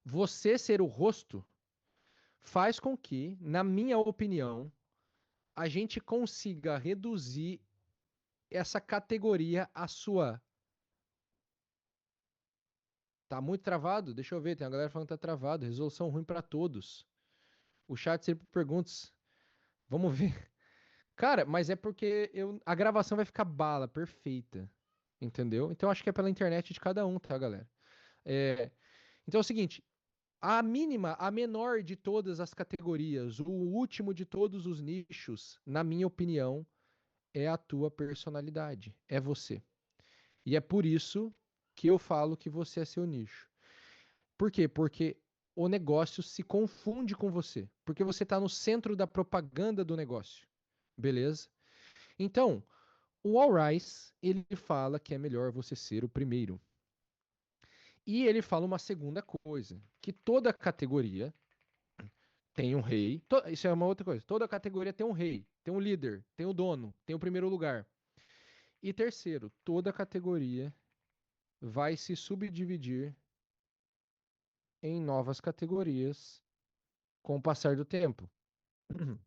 Você ser o rosto faz com que, na minha opinião, a gente consiga reduzir essa categoria à sua. Tá muito travado? Deixa eu ver, tem uma galera falando que tá travado. Resolução ruim pra todos. O chat sempre perguntas. Vamos ver. Cara, mas é porque a gravação vai ficar bala, perfeita. Entendeu? Então acho que é pela internet de cada um, tá, galera? É, então é o seguinte, a mínima, a menor de todas as categorias, o último de todos os nichos, na minha opinião, é a tua personalidade, é você. E é por isso que eu falo que você é seu nicho. Por quê? Porque o negócio se confunde com você, porque você está no centro da propaganda do negócio, beleza? Então, o All Rise, ele fala que é melhor você ser o primeiro. E ele fala uma segunda coisa, que toda categoria tem um rei. Isso é uma outra coisa. Toda categoria tem um rei, tem um líder, tem o dono, tem o primeiro lugar. E terceiro, toda categoria vai se subdividir em novas categorias com o passar do tempo. O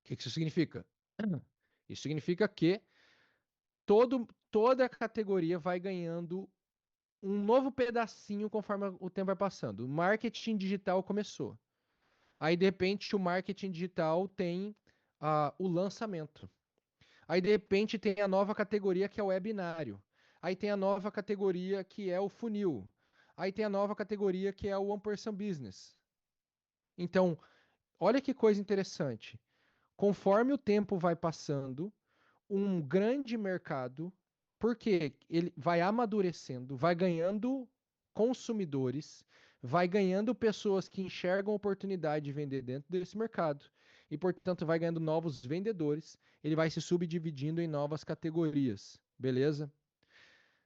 que isso significa? Isso significa que toda categoria vai ganhando um novo pedacinho conforme o tempo vai passando. O marketing digital começou. Aí, de repente, o marketing digital tem o lançamento. Aí, de repente, tem a nova categoria que é o webinário. Aí tem a nova categoria que é o funil. Aí tem a nova categoria que é o One Person Business. Então, olha que coisa interessante. Conforme o tempo vai passando, um grande mercado, porque ele vai amadurecendo, vai ganhando consumidores, vai ganhando pessoas que enxergam oportunidade de vender dentro desse mercado e, portanto, vai ganhando novos vendedores, ele vai se subdividindo em novas categorias, beleza?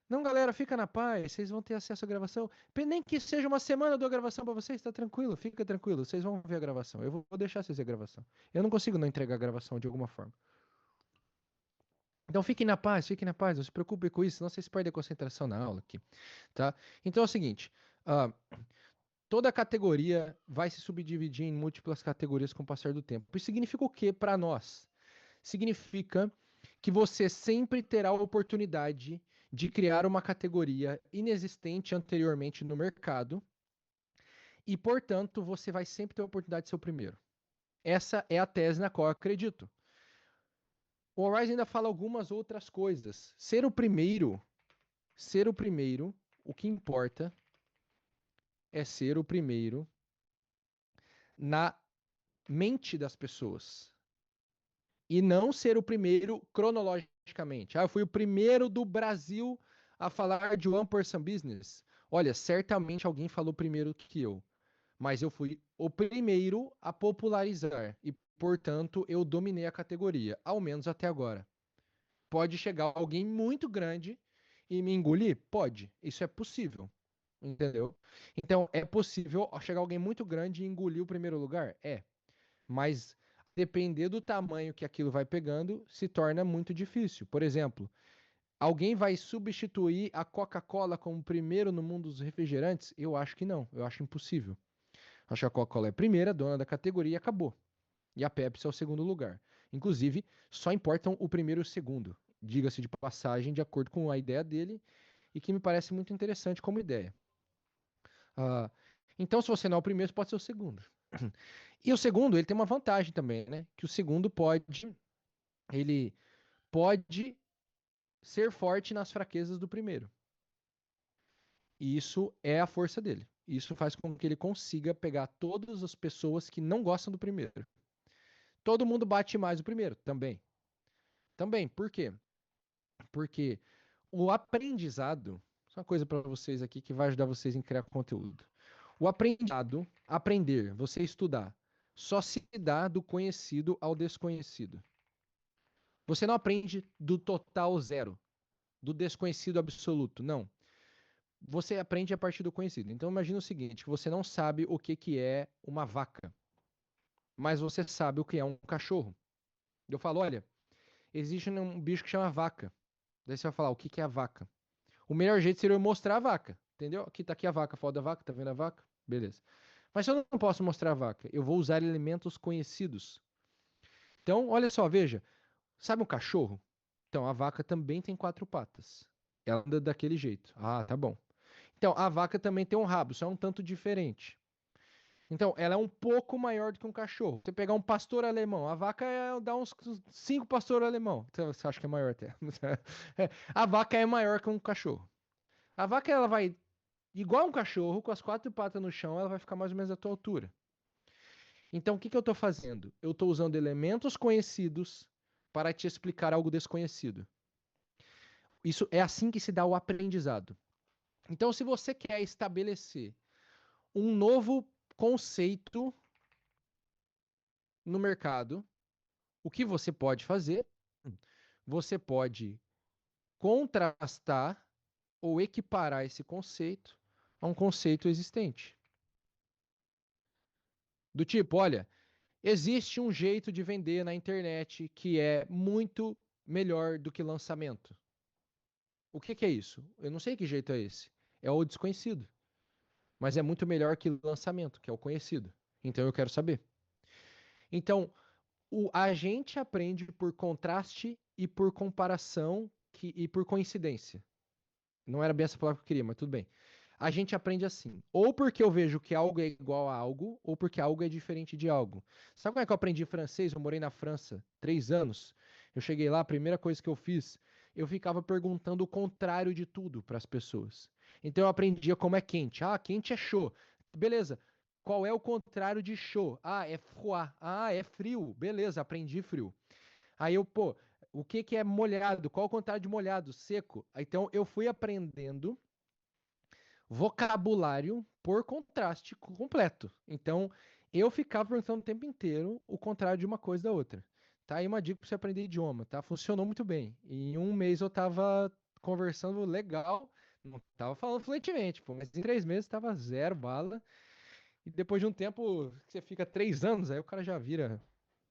Não, galera, fica na paz, vocês vão ter acesso à gravação. Nem que seja uma semana eu dou a gravação para vocês, tá tranquilo, fica tranquilo, vocês vão ver a gravação. Eu vou deixar vocês ver a gravação. Eu não consigo não entregar a gravação de alguma forma. Então fiquem na paz, não se preocupe com isso, senão vocês perdem a concentração na aula aqui, tá? Então é o seguinte, ah, toda categoria vai se subdividir em múltiplas categorias com o passar do tempo. Isso significa o que para nós? Significa que você sempre terá a oportunidade de criar uma categoria inexistente anteriormente no mercado e, portanto, você vai sempre ter a oportunidade de ser o primeiro. Essa é a tese na qual eu acredito. O Horizon ainda fala algumas outras coisas. Ser o primeiro, o que importa é ser o primeiro na mente das pessoas. E não ser o primeiro cronologicamente. Eu fui o primeiro do Brasil a falar de One Person Business. Olha, certamente alguém falou primeiro que eu. Mas eu fui o primeiro a popularizar. E, portanto, eu dominei a categoria. Ao menos até agora. Pode chegar alguém muito grande e me engolir? Pode. Isso é possível. Entendeu? Então, é possível chegar alguém muito grande e engolir o primeiro lugar? É. Mas, depender do tamanho que aquilo vai pegando, se torna muito difícil. Por exemplo, alguém vai substituir a Coca-Cola como primeiro no mundo dos refrigerantes? Eu acho que não. Eu acho impossível. Acho que a Coca-Cola é a primeira, dona da categoria e acabou. E a Pepsi é o segundo lugar. Inclusive, só importam o primeiro e o segundo. Diga-se de passagem, de acordo com a ideia dele, e que me parece muito interessante como ideia. Ah, então, se você não é o primeiro, você pode ser o segundo. E o segundo, ele tem uma vantagem também, né? Que o segundo ele pode ser forte nas fraquezas do primeiro. E isso é a força dele. Isso faz com que ele consiga pegar todas as pessoas que não gostam do primeiro. Todo mundo bate mais o primeiro, também. Também, por quê? Porque o aprendizado, isso é uma coisa para vocês aqui que vai ajudar vocês em criar conteúdo. O aprendizado, aprender, você estudar, só se dá do conhecido ao desconhecido. Você não aprende do total zero, do desconhecido absoluto, não. Você aprende a partir do conhecido. Então imagina o seguinte, que você não sabe o que, que é uma vaca, mas você sabe o que é um cachorro. Eu falo, olha, existe um bicho que chama vaca. Daí você vai falar, o que, que é a vaca? O melhor jeito seria eu mostrar a vaca. Entendeu? Aqui tá aqui a vaca, foto da vaca, tá vendo a vaca? Beleza. Mas se eu não posso mostrar a vaca, eu vou usar elementos conhecidos. Então, olha só, veja. Sabe um cachorro? Então, a vaca também tem quatro patas. Ela anda daquele jeito. Ah, tá bom. Então, a vaca também tem um rabo, só é um tanto diferente. Então, ela é um pouco maior do que um cachorro. Você pegar um pastor alemão, a vaca dá uns cinco pastor alemão. Então, você acha que é maior até? A vaca é maior que um cachorro. A vaca, ela vai igual um cachorro, com as quatro patas no chão, ela vai ficar mais ou menos à tua altura. Então, o que que eu estou fazendo? Eu estou usando elementos conhecidos para te explicar algo desconhecido. Isso é assim que se dá o aprendizado. Então, se você quer estabelecer um novo conceito no mercado, o que você pode fazer? Você pode contrastar ou equiparar esse conceito a um conceito existente. Do tipo, olha, existe um jeito de vender na internet que é muito melhor do que lançamento. O que que é isso? Eu não sei que jeito é esse. É o desconhecido. Mas é muito melhor que lançamento, que é o conhecido. Então eu quero saber. Então, a gente aprende por contraste e por comparação e por coincidência. Não era bem essa palavra que eu queria, mas tudo bem. A gente aprende assim. Ou porque eu vejo que algo é igual a algo, ou porque algo é diferente de algo. Sabe como é que eu aprendi francês? Eu morei na França 3 anos. Eu cheguei lá, a primeira coisa que eu fiz, eu ficava perguntando o contrário de tudo para as pessoas. Então eu aprendia como é quente. Ah, quente é chaud. Beleza. Qual é o contrário de chaud? Ah, é froid. Ah, é frio. Beleza, aprendi frio. Aí eu, pô, o que que é molhado? Qual o contrário de molhado? Seco. Então eu fui aprendendo vocabulário por contraste completo. Então eu ficava perguntando o tempo inteiro o contrário de uma coisa da outra. Tá aí uma dica para você aprender idioma, tá? Funcionou muito bem. Em um mês eu tava conversando legal, não tava falando fluentemente, pô, mas em 3 meses tava zero bala. E depois de um tempo, você fica 3 anos, aí o cara já vira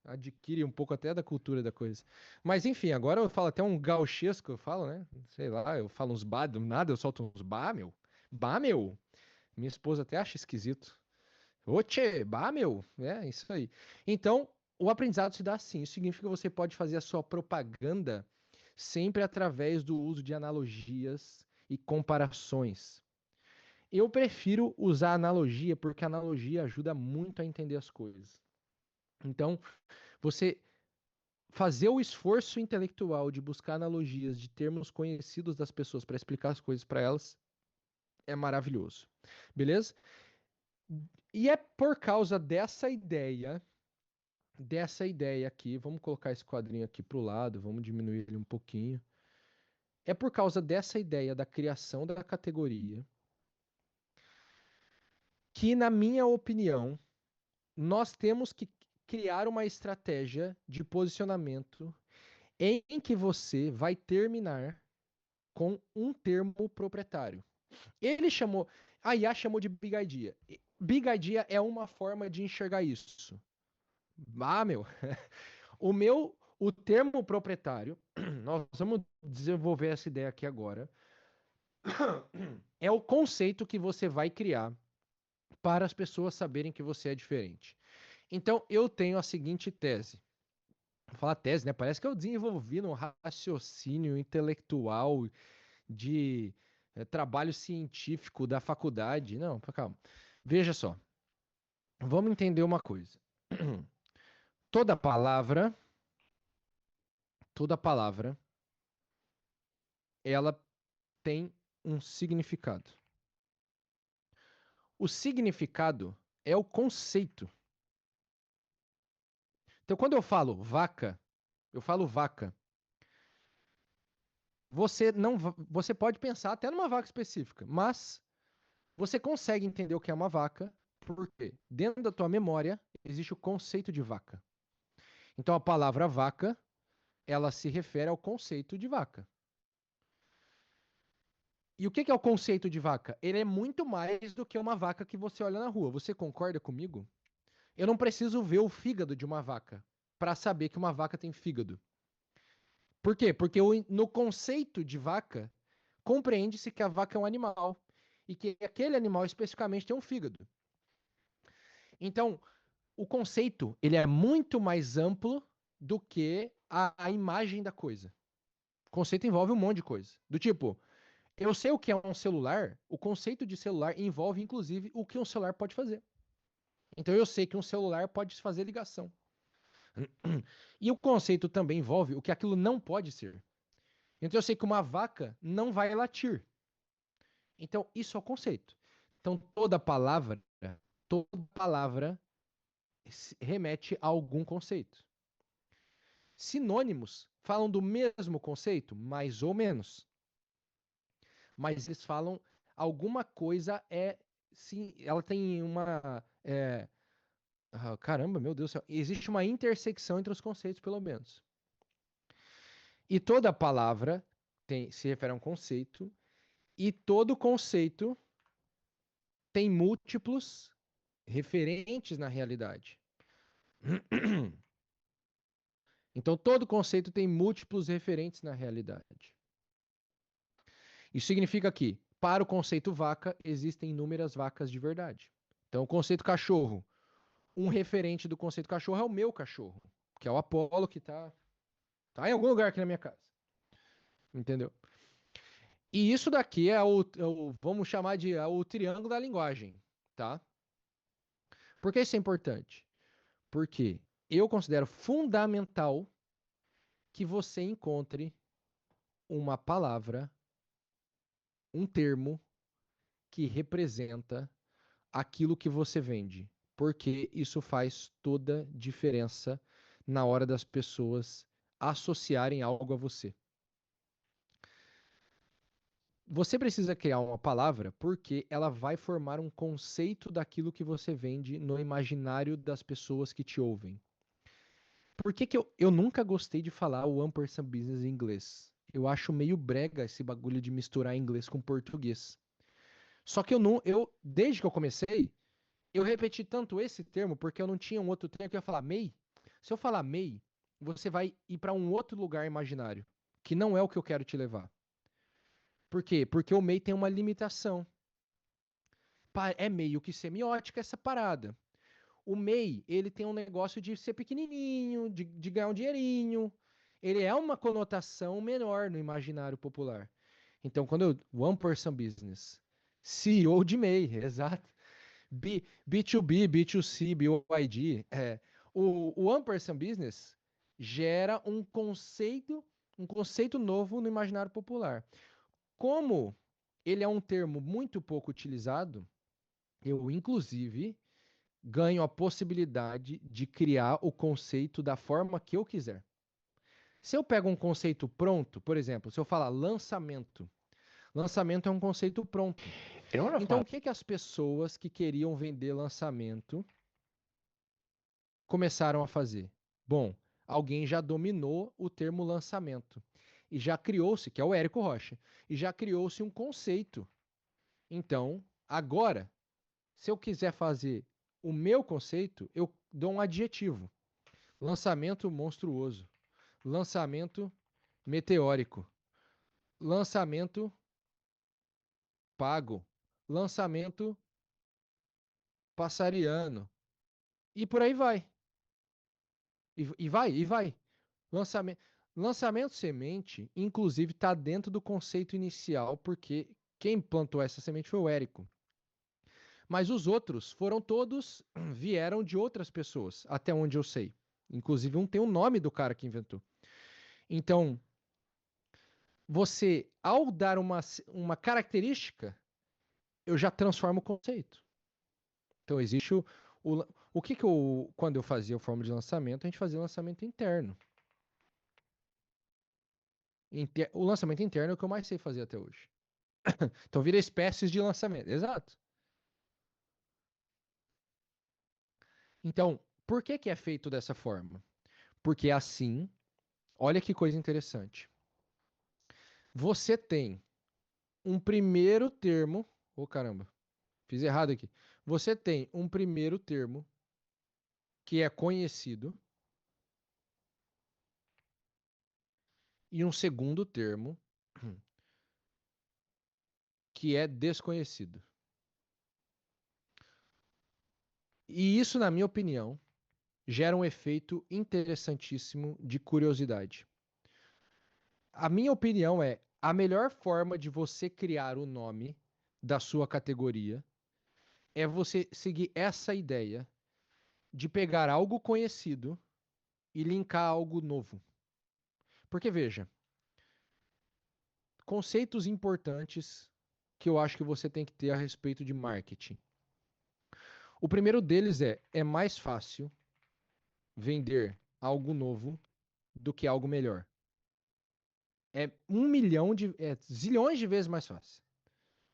adquire um pouco até da cultura da coisa. Mas enfim, agora eu falo até um gauchesco, eu falo, né? Sei lá, eu falo uns bah, do nada eu solto uns bah, meu. Bah, meu. Minha esposa até acha esquisito. Oxe, bah, meu. É, isso aí. Então, o aprendizado se dá assim. Isso significa que você pode fazer a sua propaganda sempre através do uso de analogias e comparações. Eu prefiro usar analogia porque a analogia ajuda muito a entender as coisas. Então, você fazer o esforço intelectual de buscar analogias de termos conhecidos das pessoas para explicar as coisas para elas é maravilhoso. Beleza? E é por causa dessa ideia aqui, vamos colocar esse quadrinho aqui para o lado, vamos diminuir ele um pouquinho. É por causa dessa ideia da criação da categoria que, na minha opinião, nós temos que criar uma estratégia de posicionamento em que você vai terminar com um termo proprietário. Ele chamou, a IA chamou de Big Idea. Big Idea é uma forma de enxergar isso. Ah, meu, o termo proprietário, nós vamos desenvolver essa ideia aqui agora, é o conceito que você vai criar para as pessoas saberem que você é diferente. Então, eu tenho a seguinte tese. Vou falar tese, né? Parece que eu desenvolvi um raciocínio intelectual de trabalho científico da faculdade. Não, calma. Veja só. Vamos entender uma coisa. Toda palavra, toda palavra, ela tem um significado. O significado é o conceito. Então, quando eu falo vaca. Você não, você pode pensar até numa vaca específica, mas você consegue entender o que é uma vaca, porque dentro da tua memória existe o conceito de vaca. Então a palavra vaca, ela se refere ao conceito de vaca. E o que é o conceito de vaca? Ele é muito mais do que uma vaca que você olha na rua. Você concorda comigo? Eu não preciso ver o fígado de uma vaca para saber que uma vaca tem fígado. Por quê? Porque no conceito de vaca, compreende-se que a vaca é um animal e que aquele animal especificamente tem um fígado. Então, o conceito ele é muito mais amplo do que a imagem da coisa. O conceito envolve um monte de coisa. Do tipo, eu sei o que é um celular, o conceito de celular envolve, inclusive, o que um celular pode fazer. Então eu sei que um celular pode fazer ligação. E o conceito também envolve o que aquilo não pode ser. Então eu sei que uma vaca não vai latir. Então isso é o conceito. Então toda palavra remete a algum conceito. Sinônimos falam do mesmo conceito, mais ou menos. Mas eles falam alguma coisa sim, ela tem uma caramba, meu Deus do céu. Existe uma intersecção entre os conceitos, pelo menos. E toda palavra se refere a um conceito, e todo conceito tem múltiplos referentes na realidade. Então, todo conceito tem múltiplos referentes na realidade. Isso significa que, para o conceito vaca, existem inúmeras vacas de verdade. Então, o conceito cachorro, um referente do conceito cachorro é o meu cachorro, que é o Apolo, que tá em algum lugar aqui na minha casa. Entendeu? E isso daqui vamos chamar de o triângulo da linguagem, tá? Por que isso é importante? Porque eu considero fundamental que você encontre uma palavra, um termo que representa aquilo que você vende, porque isso faz toda diferença na hora das pessoas associarem algo a você. Você precisa criar uma palavra porque ela vai formar um conceito daquilo que você vende no imaginário das pessoas que te ouvem. Por que que eu nunca gostei de falar o ampersand business em inglês? Eu acho meio brega esse bagulho de misturar inglês com português. Só que desde que eu comecei, eu repeti tanto esse termo porque eu não tinha um outro termo que eu ia falar MEI. Se eu falar MEI, você vai ir para um outro lugar imaginário, que não é o que eu quero te levar. Por quê? Porque o MEI tem uma limitação. É meio que semiótica essa parada. O MEI, ele tem um negócio de ser pequenininho, de ganhar um dinheirinho. Ele é uma conotação menor no imaginário popular. Então, o One Person Business, CEO de MEI, exato. B2B, B2C, BYD, o One Person Business gera um conceito novo no imaginário popular. Como ele é um termo muito pouco utilizado, eu, inclusive, ganho a possibilidade de criar o conceito da forma que eu quiser. Se eu pego um conceito pronto, por exemplo, se eu falar lançamento, lançamento é um conceito pronto. Então, o que que as pessoas que queriam vender lançamento começaram a fazer? Bom, alguém já dominou o termo lançamento e já criou-se, que é o Érico Rocha, e já criou-se um conceito. Então, agora, se eu quiser fazer o meu conceito, eu dou um adjetivo. Lançamento monstruoso. Lançamento meteórico. Lançamento pago. Lançamento passariano. E por aí vai. E vai. Lançamento, lançamento semente, inclusive, está dentro do conceito inicial, porque quem plantou essa semente foi o Érico. Mas os outros vieram de outras pessoas, até onde eu sei. Inclusive, um tem o nome do cara que inventou. Então, ao dar uma característica, eu já transformo o conceito. Então, existe o que quando eu fazia a forma de lançamento, a gente fazia lançamento interno. O lançamento interno é o que eu mais sei fazer até hoje. Então, vira espécies de lançamento. Exato. Então, por que que é feito dessa forma? Porque assim, olha que coisa interessante. Você tem um primeiro termo. Oh, caramba, fiz errado aqui. Você tem um primeiro termo que é conhecido e um segundo termo que é desconhecido. E isso, na minha opinião, gera um efeito interessantíssimo de curiosidade. A minha opinião é a melhor forma de você criar o nome da sua categoria é você seguir essa ideia de pegar algo conhecido e linkar algo novo. Porque veja, conceitos importantes que eu acho que você tem que ter a respeito de marketing. O primeiro deles é mais fácil vender algo novo do que algo melhor. É zilhões de vezes mais fácil.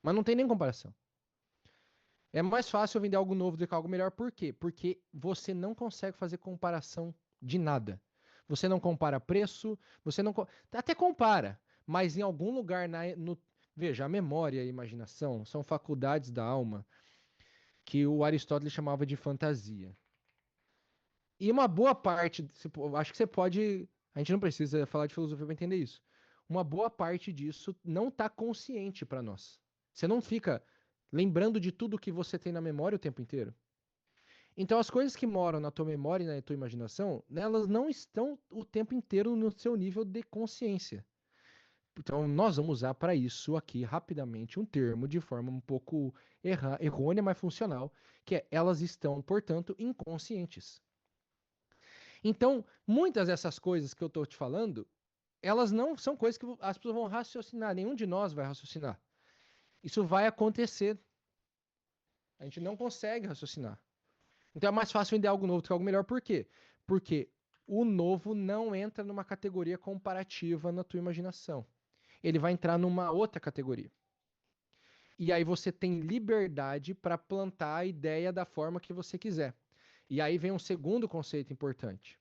Mas não tem nem comparação. É mais fácil vender algo novo do que algo melhor. Por quê? Porque você não consegue fazer comparação de nada. Você não compara preço, você não. Até compara, mas em algum lugar veja, a memória e a imaginação são faculdades da alma que o Aristóteles chamava de fantasia. E uma boa parte, acho que você pode. A gente não precisa falar de filosofia para entender isso. Uma boa parte disso não está consciente para nós. Você não fica lembrando de tudo que você tem na memória o tempo inteiro. Então, as coisas que moram na tua memória e na tua imaginação, elas não estão o tempo inteiro no seu nível de consciência. Então, nós vamos usar para isso aqui rapidamente um termo de forma um pouco errônea, mas funcional, que é elas estão, portanto, inconscientes. Então, muitas dessas coisas que eu estou te falando, elas não são coisas que as pessoas vão raciocinar, nenhum de nós vai raciocinar. Isso vai acontecer. A gente não consegue raciocinar. Então é mais fácil vender algo novo do que algo melhor. Por quê? Porque o novo não entra numa categoria comparativa na tua imaginação. Ele vai entrar numa outra categoria. E aí você tem liberdade para plantar a ideia da forma que você quiser. E aí vem um segundo conceito importante.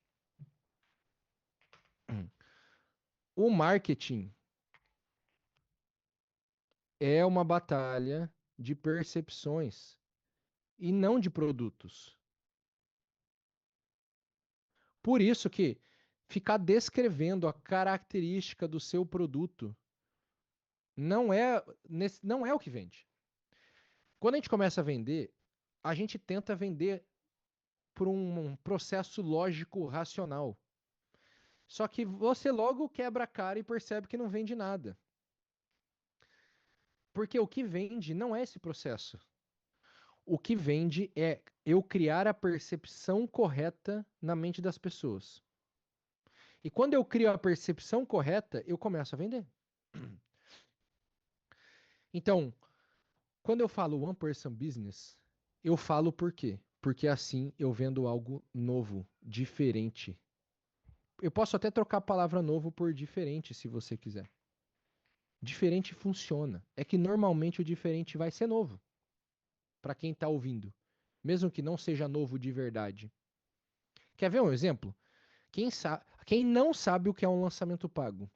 O marketing é uma batalha de percepções e não de produtos. Por isso que ficar descrevendo a característica do seu produto não é o que vende. Quando a gente começa a vender, a gente tenta vender por um processo lógico racional. Só que você logo quebra a cara e percebe que não vende nada. Porque o que vende não é esse processo. O que vende é eu criar a percepção correta na mente das pessoas. E quando eu crio a percepção correta, eu começo a vender. Então, quando eu falo one person business, eu falo por quê? Porque assim eu vendo algo novo, diferente. Eu posso até trocar a palavra novo por diferente, se você quiser. Diferente funciona. É que normalmente o diferente vai ser novo para quem está ouvindo, mesmo que não seja novo de verdade. Quer ver um exemplo? Quem não sabe o que é um lançamento pago?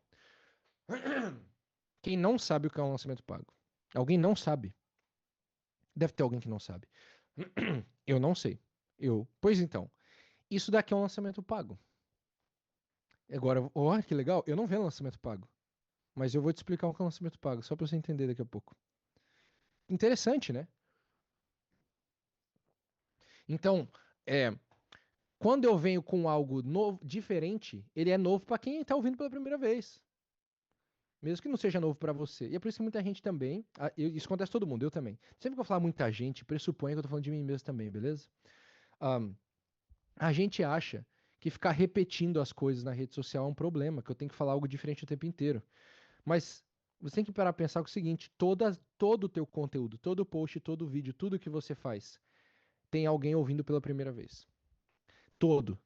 Quem não sabe o que é um lançamento pago? Alguém não sabe? Deve ter alguém que não sabe. Eu não sei. Pois então, isso daqui é um lançamento pago. Agora, olha que legal, eu não vendo lançamento pago. Mas eu vou te explicar o que é um lançamento pago, só para você entender daqui a pouco. Interessante, né? Então, quando eu venho com algo novo, diferente, ele é novo para quem está ouvindo pela primeira vez. Mesmo que não seja novo para você. E é por isso que muita gente também. Isso acontece com todo mundo, eu também. Sempre que eu falar muita gente, pressuponha que eu tô falando de mim mesmo também, beleza? A gente acha que ficar repetindo as coisas na rede social é um problema, que eu tenho que falar algo diferente o tempo inteiro. Mas você tem que parar pra pensar que é o seguinte: todo o teu conteúdo, todo post, todo vídeo, tudo que você faz, tem alguém ouvindo pela primeira vez. Todo.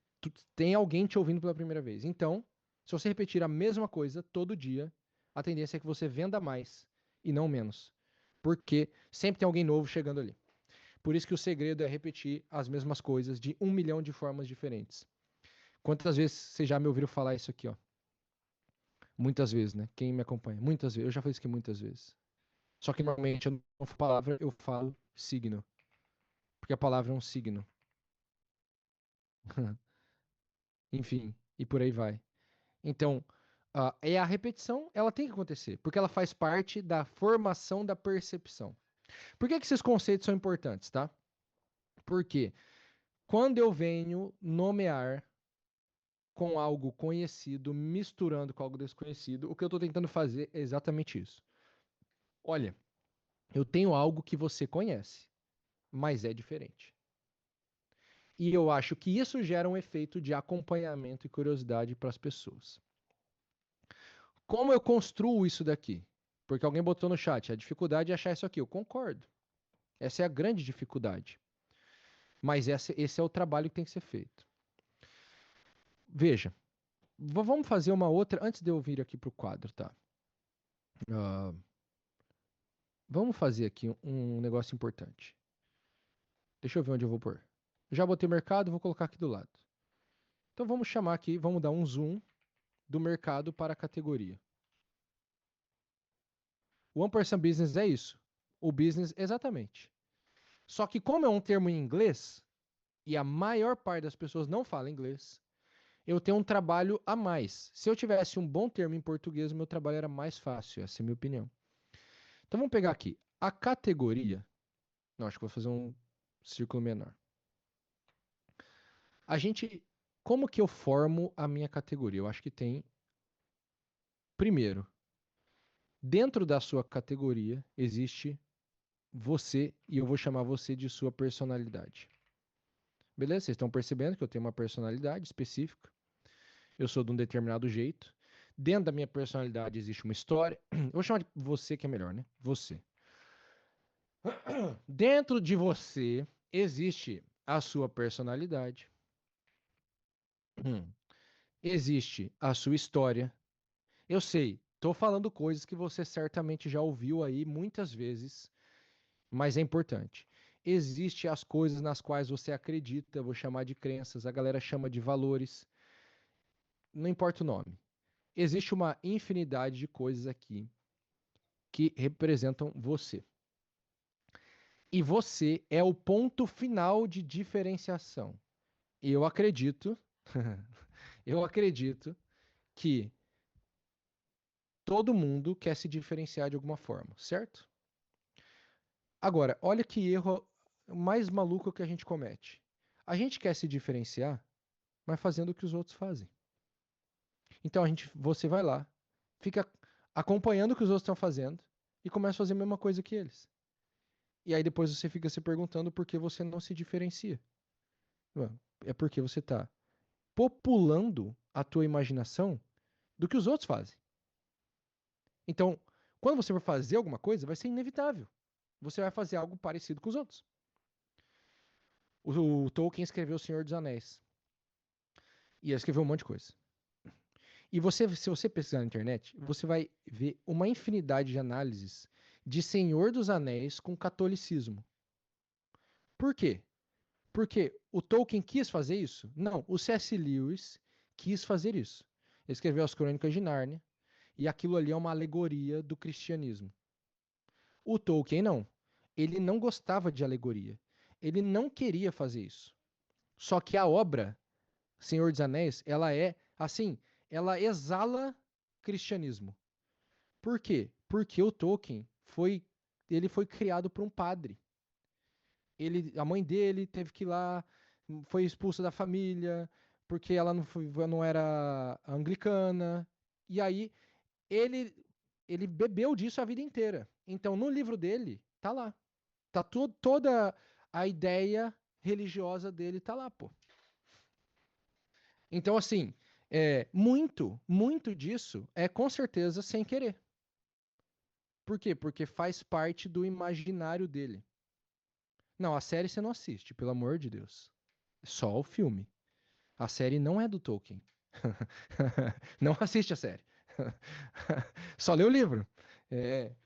Tem alguém te ouvindo pela primeira vez. Então, se você repetir a mesma coisa todo dia, a tendência é que você venda mais e não menos. Porque sempre tem alguém novo chegando ali. Por isso que o segredo é repetir as mesmas coisas de 1 milhão de formas diferentes. Quantas vezes vocês já me ouviram falar isso aqui, ó? Muitas vezes, né? Quem me acompanha? Muitas vezes. Eu já falei isso aqui muitas vezes. Só que normalmente eu não falo palavra, eu falo signo. Porque a palavra é um signo. Enfim, e por aí vai. Então, É a repetição, ela tem que acontecer, porque ela faz parte da formação da percepção. Por que que esses conceitos são importantes, tá? Porque quando eu venho nomear com algo conhecido, misturando com algo desconhecido, o que eu estou tentando fazer é exatamente isso. Olha, eu tenho algo que você conhece, mas é diferente. E eu acho que isso gera um efeito de acompanhamento e curiosidade para as pessoas. Como eu construo isso daqui? Porque alguém botou no chat, a dificuldade é achar isso aqui. Eu concordo. Essa é a grande dificuldade. Mas esse é o trabalho que tem que ser feito. Veja, vamos fazer uma outra, antes de eu vir aqui para o quadro, tá? Ah, vamos fazer aqui um negócio importante. Deixa eu ver onde eu vou pôr. Já botei mercado, vou colocar aqui do lado. Então vamos chamar aqui, vamos dar um zoom do mercado para a categoria. O 1% Business é isso. O business, exatamente. Só que como é um termo em inglês, e a maior parte das pessoas não fala inglês, eu tenho um trabalho a mais. Se eu tivesse um bom termo em português, o meu trabalho era mais fácil, essa é a minha opinião. Então vamos pegar aqui. A categoria. Não, acho que vou fazer um círculo menor. A gente. Como que eu formo a minha categoria? Eu acho que tem. Primeiro, dentro da sua categoria existe você, e eu vou chamar você de sua personalidade. Beleza? Vocês estão percebendo que eu tenho uma personalidade específica. Eu sou de um determinado jeito. Dentro da minha personalidade existe uma história. Eu vou chamar de você que é melhor, né? Você. Dentro de você existe a sua personalidade. Existe a sua história. Eu sei, estou falando coisas que você certamente já ouviu aí muitas vezes, mas é importante. Existem as coisas nas quais você acredita, eu vou chamar de crenças, a galera chama de valores, não importa o nome. Existe uma infinidade de coisas aqui que representam você. E você é o ponto final de diferenciação. E eu acredito, eu acredito que todo mundo quer se diferenciar de alguma forma, certo? Agora, olha que erro mais maluco que a gente comete. A gente quer se diferenciar, mas fazendo o que os outros fazem. Então você vai lá, fica acompanhando o que os outros estão fazendo e começa a fazer a mesma coisa que eles. E aí depois você fica se perguntando por que você não se diferencia. Ué, é porque você está populando a tua imaginação do que os outros fazem. Então, quando você for fazer alguma coisa, vai ser inevitável. Você vai fazer algo parecido com os outros. O Tolkien escreveu O Senhor dos Anéis. E ele escreveu um monte de coisa. E se você pesquisar na internet, você vai ver uma infinidade de análises de Senhor dos Anéis com catolicismo. Por quê? Porque o Tolkien quis fazer isso? Não, o C.S. Lewis quis fazer isso. Ele escreveu as Crônicas de Nárnia, e aquilo ali é uma alegoria do cristianismo. O Tolkien não. Ele não gostava de alegoria. Ele não queria fazer isso. Só que a obra Senhor dos Anéis, ela é assim, ela exala cristianismo. Por quê? Porque o Tolkien ele foi criado por um padre. A mãe dele teve que ir lá, foi expulsa da família, porque ela não era anglicana. E aí ele, ele bebeu disso a vida inteira. Então, no livro dele, tá lá. Tá toda a ideia religiosa dele tá lá, pô. Então, assim, muito disso é com certeza sem querer. Por quê? Porque faz parte do imaginário dele. Não, a série você não assiste, pelo amor de Deus. Só o filme. A série não é do Tolkien. Não assiste a série. Só lê o livro.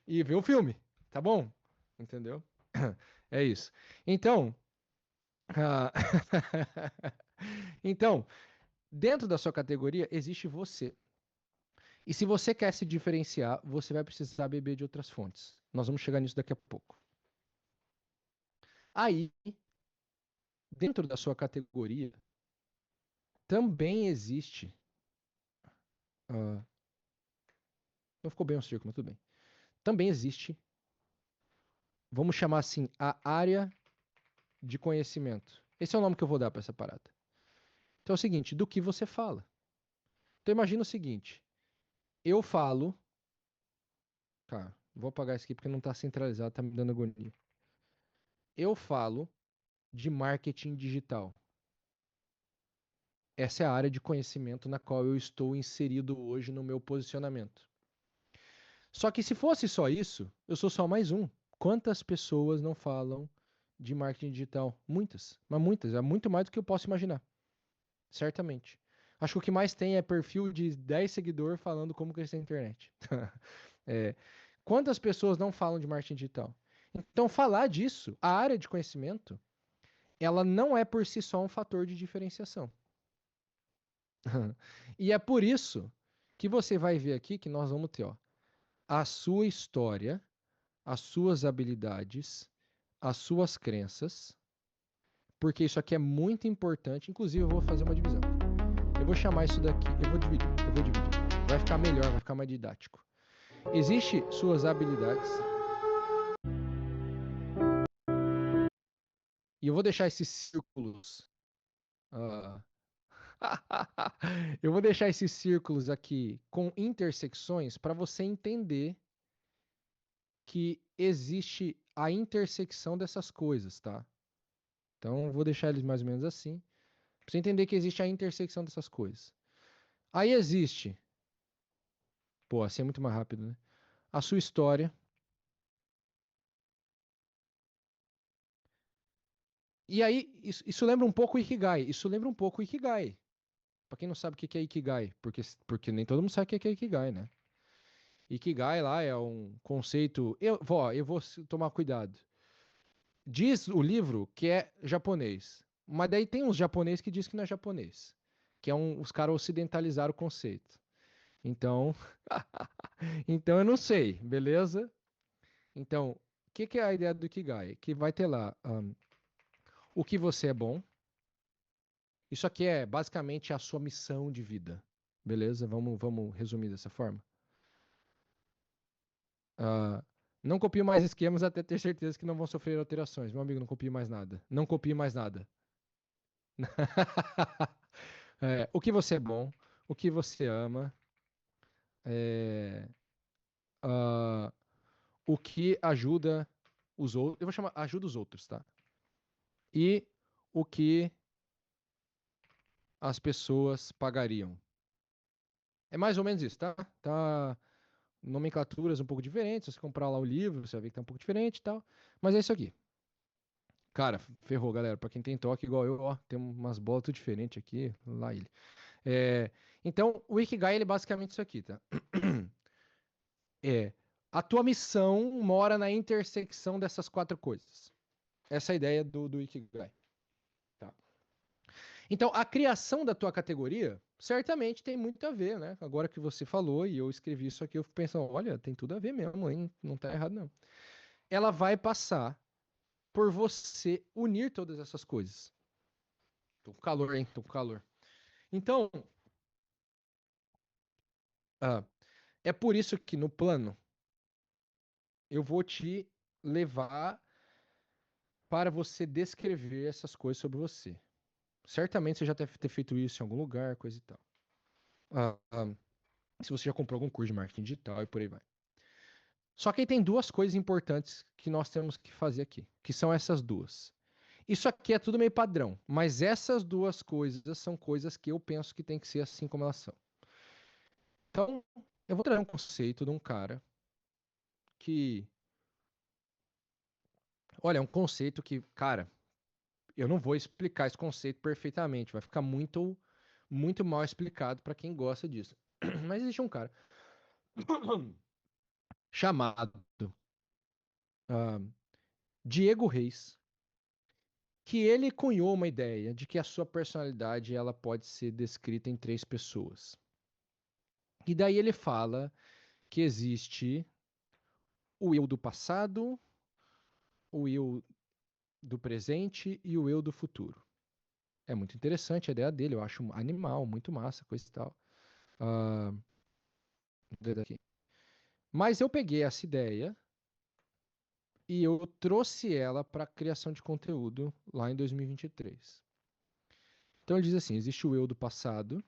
E vê o filme. Tá bom? Entendeu? É isso. Então, ah, então, dentro da sua categoria existe você. E se você quer se diferenciar, você vai precisar beber de outras fontes. Nós vamos chegar nisso daqui a pouco. Aí, dentro da sua categoria, também existe. ah, Não ficou bem um círculo, mas tudo bem. Também existe, vamos chamar assim, a área de conhecimento. Esse é o nome que eu vou dar para essa parada. Então é o seguinte, do que você fala. Então imagina o seguinte, eu falo, tá, vou apagar isso aqui porque não está centralizado, tá me dando agonia. Eu falo de marketing digital. Essa é a área de conhecimento na qual eu estou inserido hoje no meu posicionamento. Só que se fosse só isso, eu sou só mais um. Quantas pessoas não falam de marketing digital? Muitas, mas muitas, é muito mais do que eu posso imaginar. Certamente. Acho que o que mais tem é perfil de 10 seguidores falando como crescer na internet. É, quantas pessoas não falam de marketing digital? Então, falar disso, a área de conhecimento, ela não é por si só um fator de diferenciação. E é por isso que você vai ver aqui que nós vamos ter, ó, a sua história, as suas habilidades, as suas crenças, porque isso aqui é muito importante. Inclusive, eu vou fazer uma divisão. Eu vou chamar isso daqui, eu vou dividir. Vai ficar melhor, vai ficar mais didático. Existe suas habilidades. E eu vou deixar esses círculos. ah, eu vou deixar esses círculos aqui com intersecções para você entender que existe a intersecção dessas coisas, tá? Então, eu vou deixar eles mais ou menos assim, para você entender que existe a intersecção dessas coisas. Aí existe, pô, assim é muito mais rápido, né? A sua história. E aí, isso lembra um pouco o Ikigai. Isso lembra um pouco o Ikigai. Pra quem não sabe o que é Ikigai, porque nem todo mundo sabe o que é Ikigai, né? Ikigai lá é um conceito. Eu vou tomar cuidado. Diz o livro que é japonês. Mas daí tem uns japoneses que diz que não é japonês. Que é os caras ocidentalizaram o conceito. Então, então eu não sei, beleza? Então, o que é a ideia do Ikigai? Que vai ter lá o que você é bom. Isso aqui é basicamente a sua missão de vida. Beleza? Vamos resumir dessa forma. Ah, não copie mais esquemas até ter certeza que não vão sofrer alterações. Meu amigo, não copie mais nada. Não copie mais nada. É, o que você é bom, o que você ama, é, ah, o que ajuda os outros. Eu vou chamar ajuda os outros, tá? E o que as pessoas pagariam. É mais ou menos isso, tá? Tá nomenclaturas um pouco diferentes. Se você comprar lá o livro, você vai ver que tá um pouco diferente e tal. Mas é isso aqui. Cara, ferrou, galera. Pra quem tem toque igual eu, ó, tem umas bolas tudo diferentes aqui. Lá ele. É, então, o Ikigai, ele é basicamente isso aqui, tá? É, a tua missão mora na intersecção dessas quatro coisas. Essa é a ideia do Ikigai. Tá? Então, a criação da tua categoria certamente tem muito a ver, né? Agora que você falou e eu escrevi isso aqui, eu fico pensando, olha, tem tudo a ver mesmo, hein? Não tá errado, não. Ela vai passar por você unir todas essas coisas. Tô com calor, hein? Tô com calor. Então, ah, é por isso que no plano eu vou te levar para você descrever essas coisas sobre você. Certamente você já deve ter feito isso em algum lugar, coisa e tal. Ah, se você já comprou algum curso de marketing digital e por aí vai. Só que aí tem duas coisas importantes que nós temos que fazer aqui, que são essas duas. Isso aqui é tudo meio padrão, mas essas duas coisas são coisas que eu penso que tem que ser assim como elas são. Então, eu vou trazer um conceito de um cara que, olha, é um conceito que, cara, eu não vou explicar esse conceito perfeitamente, vai ficar muito mal explicado para quem gosta disso. Mas existe um cara chamado ah, Diego Reis, que ele cunhou uma ideia de que a sua personalidade ela pode ser descrita em três pessoas. E daí ele fala que existe o eu do passado, o eu do presente e o eu do futuro. É muito interessante a ideia dele, eu acho animal, muito massa, coisa e tal. Ah, vou ver daqui. Mas eu peguei essa ideia e eu trouxe ela para a criação de conteúdo lá em 2023. Então ele diz assim: existe o eu do passado,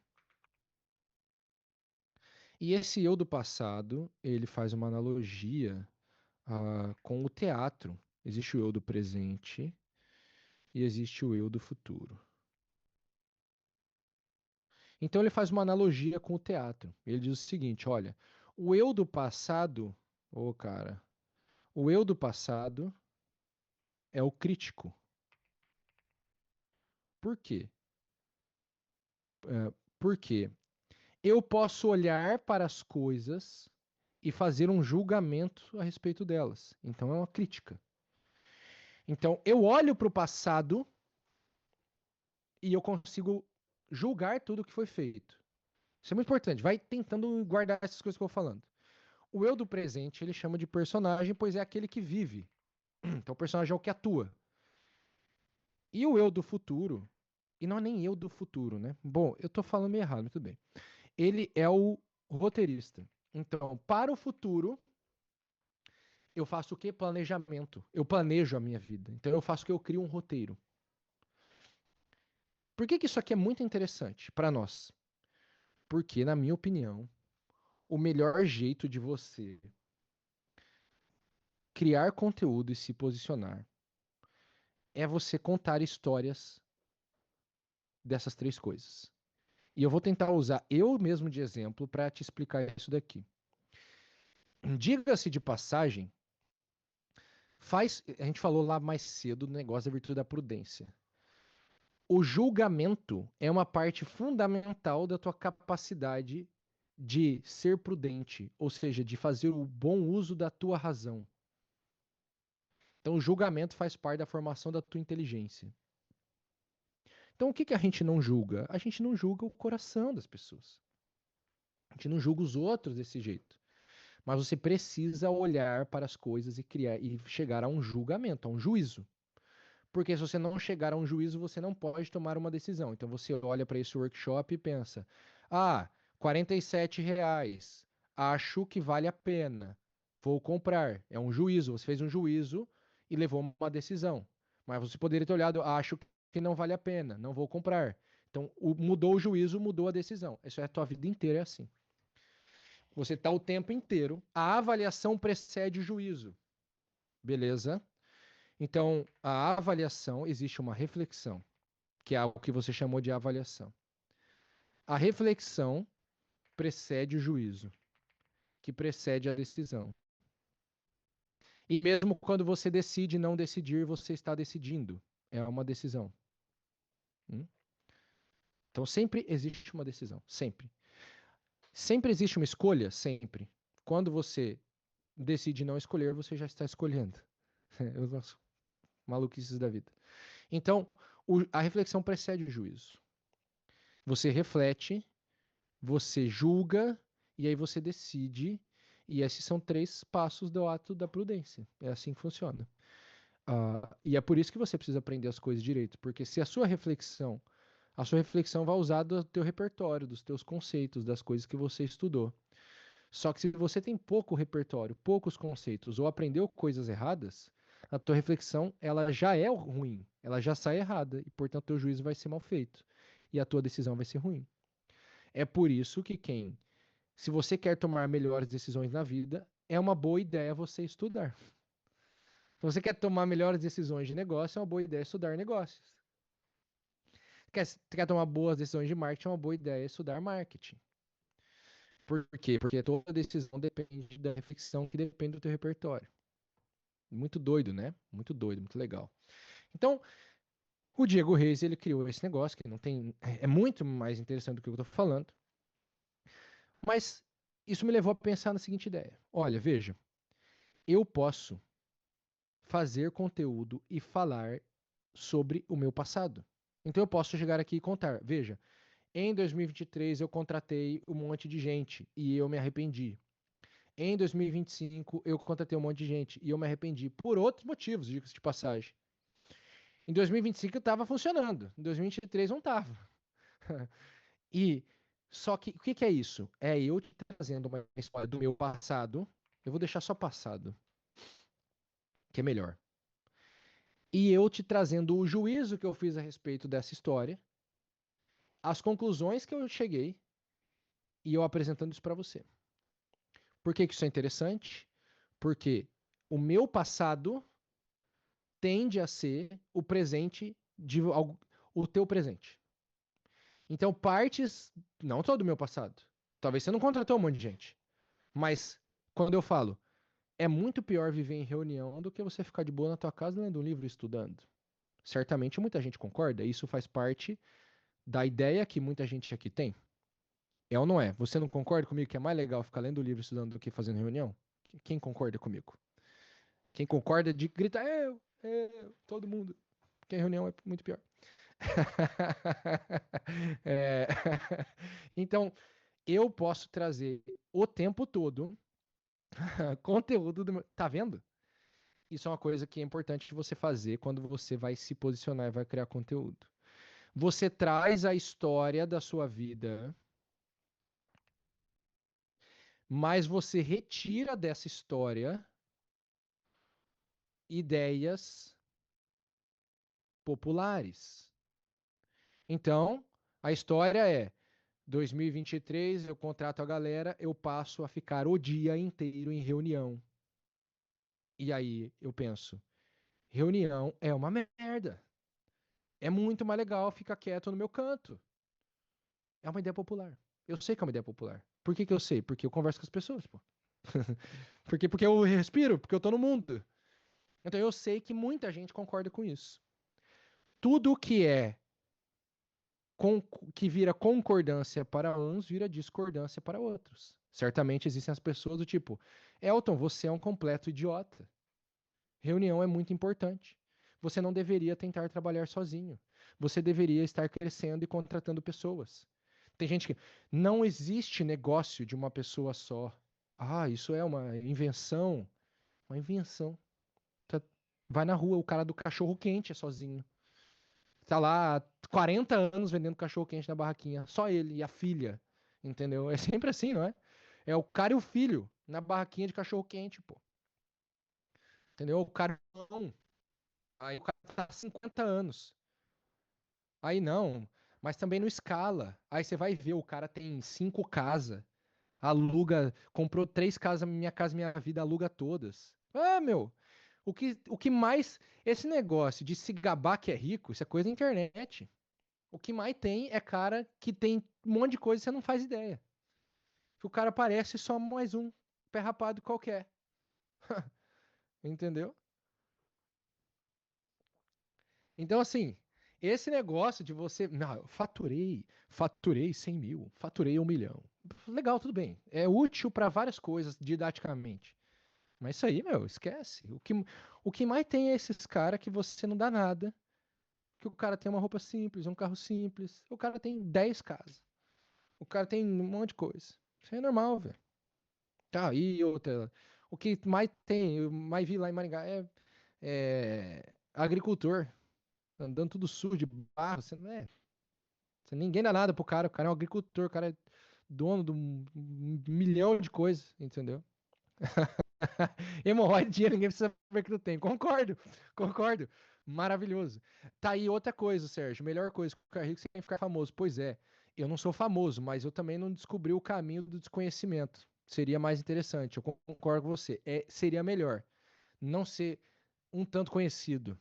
e esse eu do passado, ele faz uma analogia com o teatro. Existe o eu do presente e existe o eu do futuro. Então ele faz uma analogia com o teatro. Ele diz o seguinte: olha, o eu do passado, cara, o eu do passado é o crítico. Por quê? Porque eu posso olhar para as coisas e fazer um julgamento a respeito delas. Então é uma crítica. Então eu olho para o passado e eu consigo julgar tudo o que foi feito. Isso é muito importante. Vai tentando guardar essas coisas que eu vou falando. O eu do presente ele chama de personagem, pois é aquele que vive. Então o personagem é o que atua. E o eu do futuro, e não é nem eu do futuro, né? Bom, eu tô falando meio errado, mas tudo bem. Ele é o roteirista. Então, para o futuro, eu faço o quê? Planejamento. Eu planejo a minha vida. Então eu faço o que? Eu crio um roteiro. Por que que isso aqui é muito interessante para nós? Porque, na minha opinião, o melhor jeito de você criar conteúdo e se posicionar é você contar histórias dessas três coisas. E eu vou tentar usar eu mesmo de exemplo para te explicar isso daqui. Diga-se de passagem, a gente falou lá mais cedo do negócio da virtude da prudência. O julgamento é uma parte fundamental da tua capacidade de ser prudente, ou seja, de fazer o bom uso da tua razão. Então, o julgamento faz parte da formação da tua inteligência. Então, o que que a gente não julga? A gente não julga o coração das pessoas. A gente não julga os outros desse jeito. Mas você precisa olhar para as coisas e criar e chegar a um julgamento, a um juízo. Porque se você não chegar a um juízo, você não pode tomar uma decisão. Então você olha para esse workshop e pensa: ah, R$ 47, acho que vale a pena, vou comprar. É um juízo, você fez um juízo e levou uma decisão. Mas você poderia ter olhado: acho que não vale a pena, não vou comprar. Então mudou o juízo, mudou a decisão. Isso é a tua vida inteira, é assim. Você está o tempo inteiro. A avaliação precede o juízo. Beleza? Então, a avaliação, existe uma reflexão, que é o que você chamou de avaliação. A reflexão precede o juízo, que precede a decisão. E mesmo quando você decide não decidir, você está decidindo. É uma decisão. Então, sempre existe uma decisão. Sempre. Sempre existe uma escolha? Sempre. Quando você decide não escolher, você já está escolhendo. Eu gosto maluquices da vida. Então, a reflexão precede o juízo. Você reflete, você julga e aí você decide. E esses são três passos do ato da prudência. É assim que funciona. E é por isso que você precisa aprender as coisas direito, porque se a sua reflexão vai usar do teu repertório, dos teus conceitos, das coisas que você estudou. Só que se você tem pouco repertório, poucos conceitos, ou aprendeu coisas erradas, a tua reflexão ela já é ruim, ela já sai errada, e portanto teu juízo vai ser mal feito, e a tua decisão vai ser ruim. É por isso que se você quer tomar melhores decisões na vida, é uma boa ideia você estudar. Se você quer tomar melhores decisões de negócio, é uma boa ideia estudar negócios. Quer tomar boas decisões de marketing, é uma boa ideia estudar marketing. Por quê? Porque toda decisão depende da reflexão que depende do teu repertório. Muito doido, né? Muito doido, muito legal. Então, o Diego Reis, ele criou esse negócio que não tem, é muito mais interessante do que eu estou falando. Mas isso me levou a pensar na seguinte ideia. Olha, veja, eu posso fazer conteúdo e falar sobre o meu passado. Então eu posso chegar aqui e contar. Veja, em 2023 eu contratei um monte de gente e eu me arrependi. Em 2025 eu contratei um monte de gente e eu me arrependi por outros motivos, diga-se de passagem. Em 2025 estava funcionando, em 2023 não estava. E só que o que é isso? É eu te trazendo uma história do meu passado Eu vou deixar só passado, que é melhor. E eu te trazendo o juízo que eu fiz a respeito dessa história, as conclusões que eu cheguei e eu apresentando isso para você. Por que que isso é interessante? Porque o meu passado tende a ser o presente o teu presente. Então, partes, não todo o meu passado. Talvez você não contratou um monte de gente. Mas, quando eu falo, é muito pior viver em reunião do que você ficar de boa na tua casa lendo um livro e estudando. Certamente muita gente concorda. Isso faz parte da ideia que muita gente aqui tem. É ou não é? Você não concorda comigo que é mais legal ficar lendo livro e estudando do que fazendo reunião? Quem concorda comigo? Quem concorda de gritar, todo mundo. Porque a reunião é muito pior. É, Então, eu posso trazer o tempo todo conteúdo do meu. Tá vendo? Isso é uma coisa que é importante de você fazer quando você vai se posicionar e vai criar conteúdo. Você traz a história da sua vida, mas você retira dessa história ideias populares. Então, a história é 2023, eu contrato a galera, eu passo a ficar o dia inteiro em reunião. E aí eu penso, reunião é uma merda. É muito mais legal ficar quieto no meu canto. É uma ideia popular. Eu sei que é uma ideia popular. Por que que eu sei? Porque eu converso com as pessoas, pô. Porque eu respiro, porque eu tô no mundo. Então eu sei que muita gente concorda com isso. Tudo que é que vira concordância para uns, vira discordância para outros. Certamente existem as pessoas do tipo, Elton, você é um completo idiota. Reunião é muito importante. Você não deveria tentar trabalhar sozinho. Você deveria estar crescendo e contratando pessoas. Tem gente que não existe negócio de uma pessoa só. Ah, isso é uma invenção. Uma invenção. Tá- Vai na rua, o cara do cachorro quente é sozinho. Tá lá há 40 anos vendendo cachorro quente na barraquinha. Só ele e a filha. Entendeu? É sempre assim, não é? É o cara e o filho na barraquinha de cachorro quente, pô. Entendeu? O cara não. Aí o cara tá há 50 anos. Aí não. Mas também não escala. Aí você vai ver, o cara tem 5 casas. Aluga, comprou 3 casas, Minha Casa Minha Vida, aluga todas. Ah, meu. O que mais. Esse negócio de se gabar que é rico, isso é coisa da internet. O que mais tem é cara que tem um monte de coisa e você não faz ideia. Que o cara parece só mais um pé rapado qualquer. Entendeu? Então, assim, esse negócio de você. Não, eu faturei 100 mil, faturei 1 milhão. Legal, tudo bem. É útil para várias coisas didaticamente. Mas isso aí, meu, esquece. O que mais tem é esses caras que você não dá nada. Que o cara tem uma roupa simples, um carro simples. O cara tem 10 casas. O cara tem um monte de coisa. Isso aí é normal, velho. Tá, e outra. O que mais tem, eu mais vi lá em Maringá é agricultor. Andando tudo sujo de barro. Você não é. Ninguém dá nada pro cara. O cara é um agricultor, o cara é dono de um milhão de coisas, entendeu? Hemorroide, dinheiro, ninguém precisa saber que tu tem. Concordo, concordo. Maravilhoso. Tá aí outra coisa, Sérgio. Melhor coisa, ficar rico sem ficar famoso. Pois é, eu não sou famoso, mas eu também não descobri o caminho do desconhecimento. Seria mais interessante. Eu concordo com você. Seria melhor não ser um tanto conhecido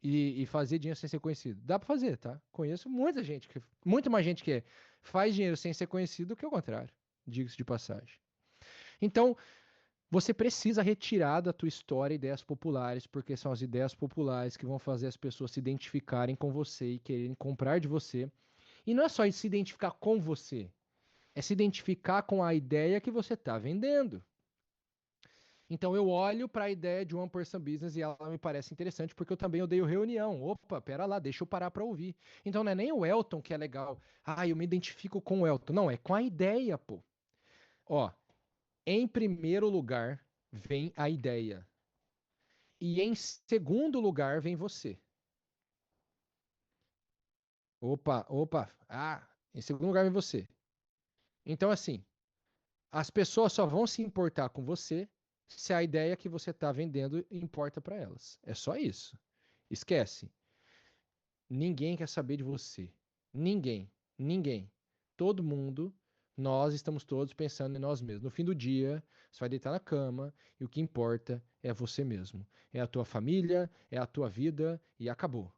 e fazer dinheiro sem ser conhecido. Dá pra fazer, tá? Conheço muita gente, muito mais gente que faz dinheiro sem ser conhecido do que o contrário. Diga-se de passagem. Então, você precisa retirar da tua história ideias populares, porque são as ideias populares que vão fazer as pessoas se identificarem com você e quererem comprar de você. E não é só se identificar com você, é se identificar com a ideia que você está vendendo. Então eu olho para a ideia de One Person Business e ela me parece interessante porque eu também odeio reunião. Opa, pera lá, deixa eu parar para ouvir. Então não é nem o Elton que é legal. Ah, eu me identifico com o Elton. Não, é com a ideia, pô. Ó, em primeiro lugar vem a ideia. E em segundo lugar vem você. Opa, opa. Ah, em segundo lugar vem você. Então, assim, as pessoas só vão se importar com você se a ideia que você está vendendo importa para elas. É só isso. Esquece. Ninguém quer saber de você. Ninguém. Ninguém. Todo mundo, nós estamos todos pensando em nós mesmos. No fim do dia, você vai deitar na cama e o que importa é você mesmo. É a tua família, é a tua vida e acabou.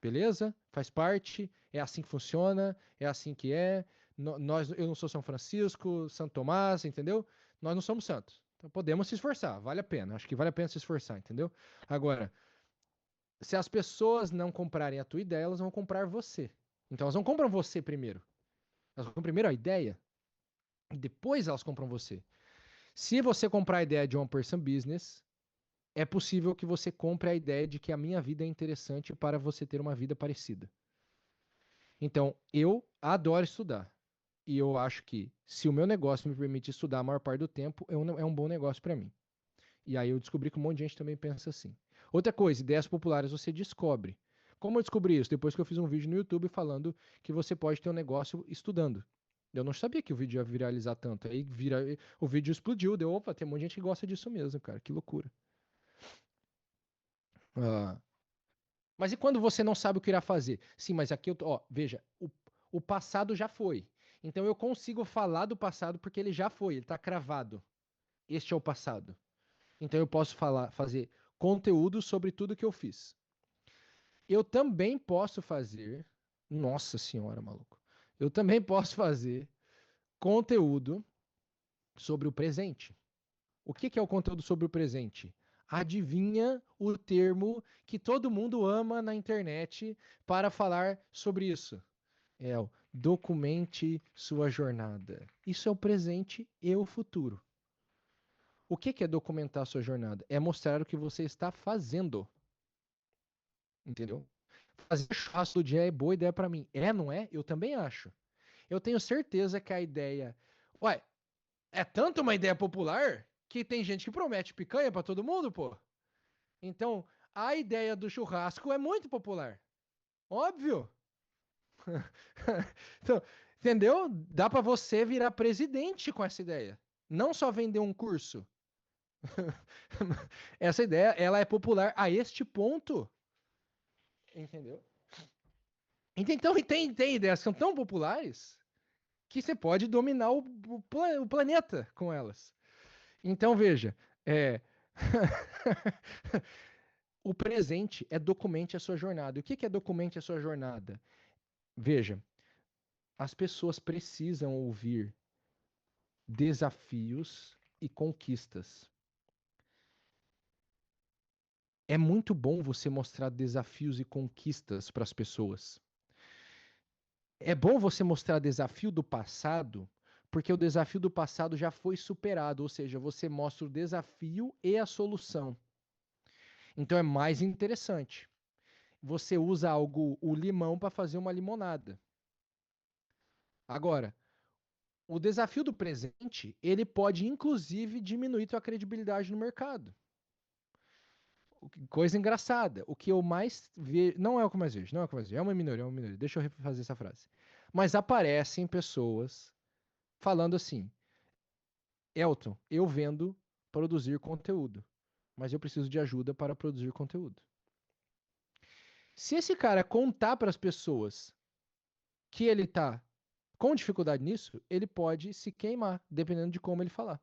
Beleza? Faz parte, é assim que funciona, é assim que é. Nós, eu não sou São Francisco, Santo Tomás, entendeu? Nós não somos santos. Então podemos se esforçar, vale a pena. Acho que vale a pena se esforçar, entendeu? Agora, se as pessoas não comprarem a tua ideia, elas vão comprar você. Então elas não compram você primeiro. Elas compram primeiro a ideia e depois elas compram você. Se você comprar a ideia de One Person Business, é possível que você compre a ideia de que a minha vida é interessante para você ter uma vida parecida. Então, eu adoro estudar. E eu acho que se o meu negócio me permite estudar a maior parte do tempo, é um bom negócio para mim. E aí eu descobri que um monte de gente também pensa assim. Outra coisa, ideias populares você descobre. Como eu descobri isso? Depois que eu fiz um vídeo no YouTube falando que você pode ter um negócio estudando. Eu não sabia que o vídeo ia viralizar tanto. Aí o vídeo explodiu, deu, opa, tem um monte de gente que gosta disso mesmo, cara. Que loucura. Ah, mas e quando você não sabe o que irá fazer? Sim, mas aqui ó, veja, o passado já foi. Então eu consigo falar do passado porque ele já foi, ele está cravado. Este é o passado. Então eu posso fazer conteúdo sobre tudo que eu fiz. Eu também posso fazer, nossa senhora, maluco. Eu também posso fazer conteúdo sobre o presente. O que que é o conteúdo sobre o presente? Adivinha o termo que todo mundo ama na internet para falar sobre isso? É o documente sua jornada. Isso é o presente e o futuro. O que que é documentar a sua jornada? É mostrar o que você está fazendo. Entendeu? Fazer churrasco do dia é boa ideia para mim. É, não é? Eu também acho. Eu tenho certeza que a ideia. Ué, é tanto uma ideia popular que tem gente que promete picanha para todo mundo, pô. Então, a ideia do churrasco é muito popular. Óbvio. Então, entendeu? Dá para você virar presidente com essa ideia. Não só vender um curso. Essa ideia, ela é popular a este ponto. Entendeu? Então, tem ideias que são tão populares que você pode dominar o planeta com elas. Então, veja, é... o presente é documente a sua jornada. E o que é documente a sua jornada? Veja, as pessoas precisam ouvir desafios e conquistas. É muito bom você mostrar desafios e conquistas para as pessoas. É bom você mostrar desafio do passado, porque o desafio do passado já foi superado, ou seja, você mostra o desafio e a solução. Então é mais interessante. Você usa o limão para fazer uma limonada. Agora, o desafio do presente, ele pode inclusive diminuir tua credibilidade no mercado. Coisa engraçada. O que eu mais vejo. Não é o que eu mais vejo, não é o que eu mais vejo. É uma minoria, é uma minoria. Deixa eu refazer essa frase. Mas aparecem pessoas falando assim: Elton, eu vendo produzir conteúdo, mas eu preciso de ajuda para produzir conteúdo. Se esse cara contar para as pessoas que ele tá com dificuldade nisso, ele pode se queimar, dependendo de como ele falar.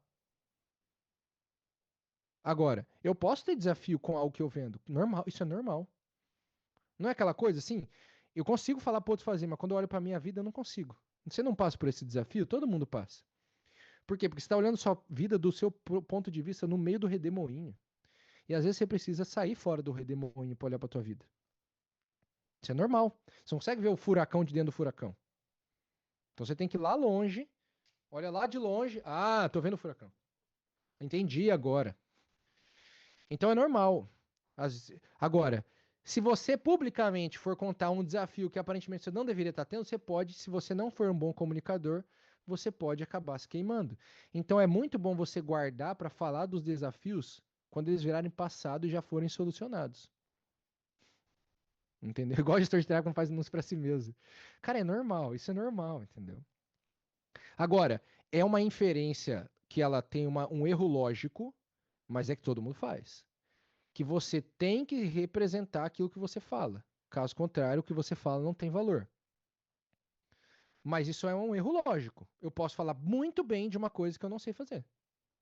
Agora, eu posso ter desafio com algo que eu vendo. Normal, isso é normal. Não é aquela coisa assim? Eu consigo falar para outros fazer, mas quando eu olho para minha vida, eu não consigo. Você não passa por esse desafio? Todo mundo passa. Por quê? Porque você está olhando sua vida do seu ponto de vista no meio do redemoinho. E às vezes você precisa sair fora do redemoinho para olhar para tua vida. Isso é normal. Você não consegue ver o furacão de dentro do furacão. Então você tem que ir lá longe, olha lá de longe. Ah, tô vendo o furacão. Entendi agora. Então é normal. Agora, se você publicamente for contar um desafio que aparentemente você não deveria estar tendo, você pode, se você não for um bom comunicador, você pode acabar se queimando. Então é muito bom você guardar para falar dos desafios quando eles virarem passado e já forem solucionados. Entendeu? Igual o gestor de tráfego faz anúncio para si mesmo. Cara, é normal, isso é normal, entendeu? Agora, é uma inferência que ela tem um erro lógico, mas é que todo mundo faz. Que você tem que representar aquilo que você fala. Caso contrário, o que você fala não tem valor. Mas isso é um erro lógico. Eu posso falar muito bem de uma coisa que eu não sei fazer.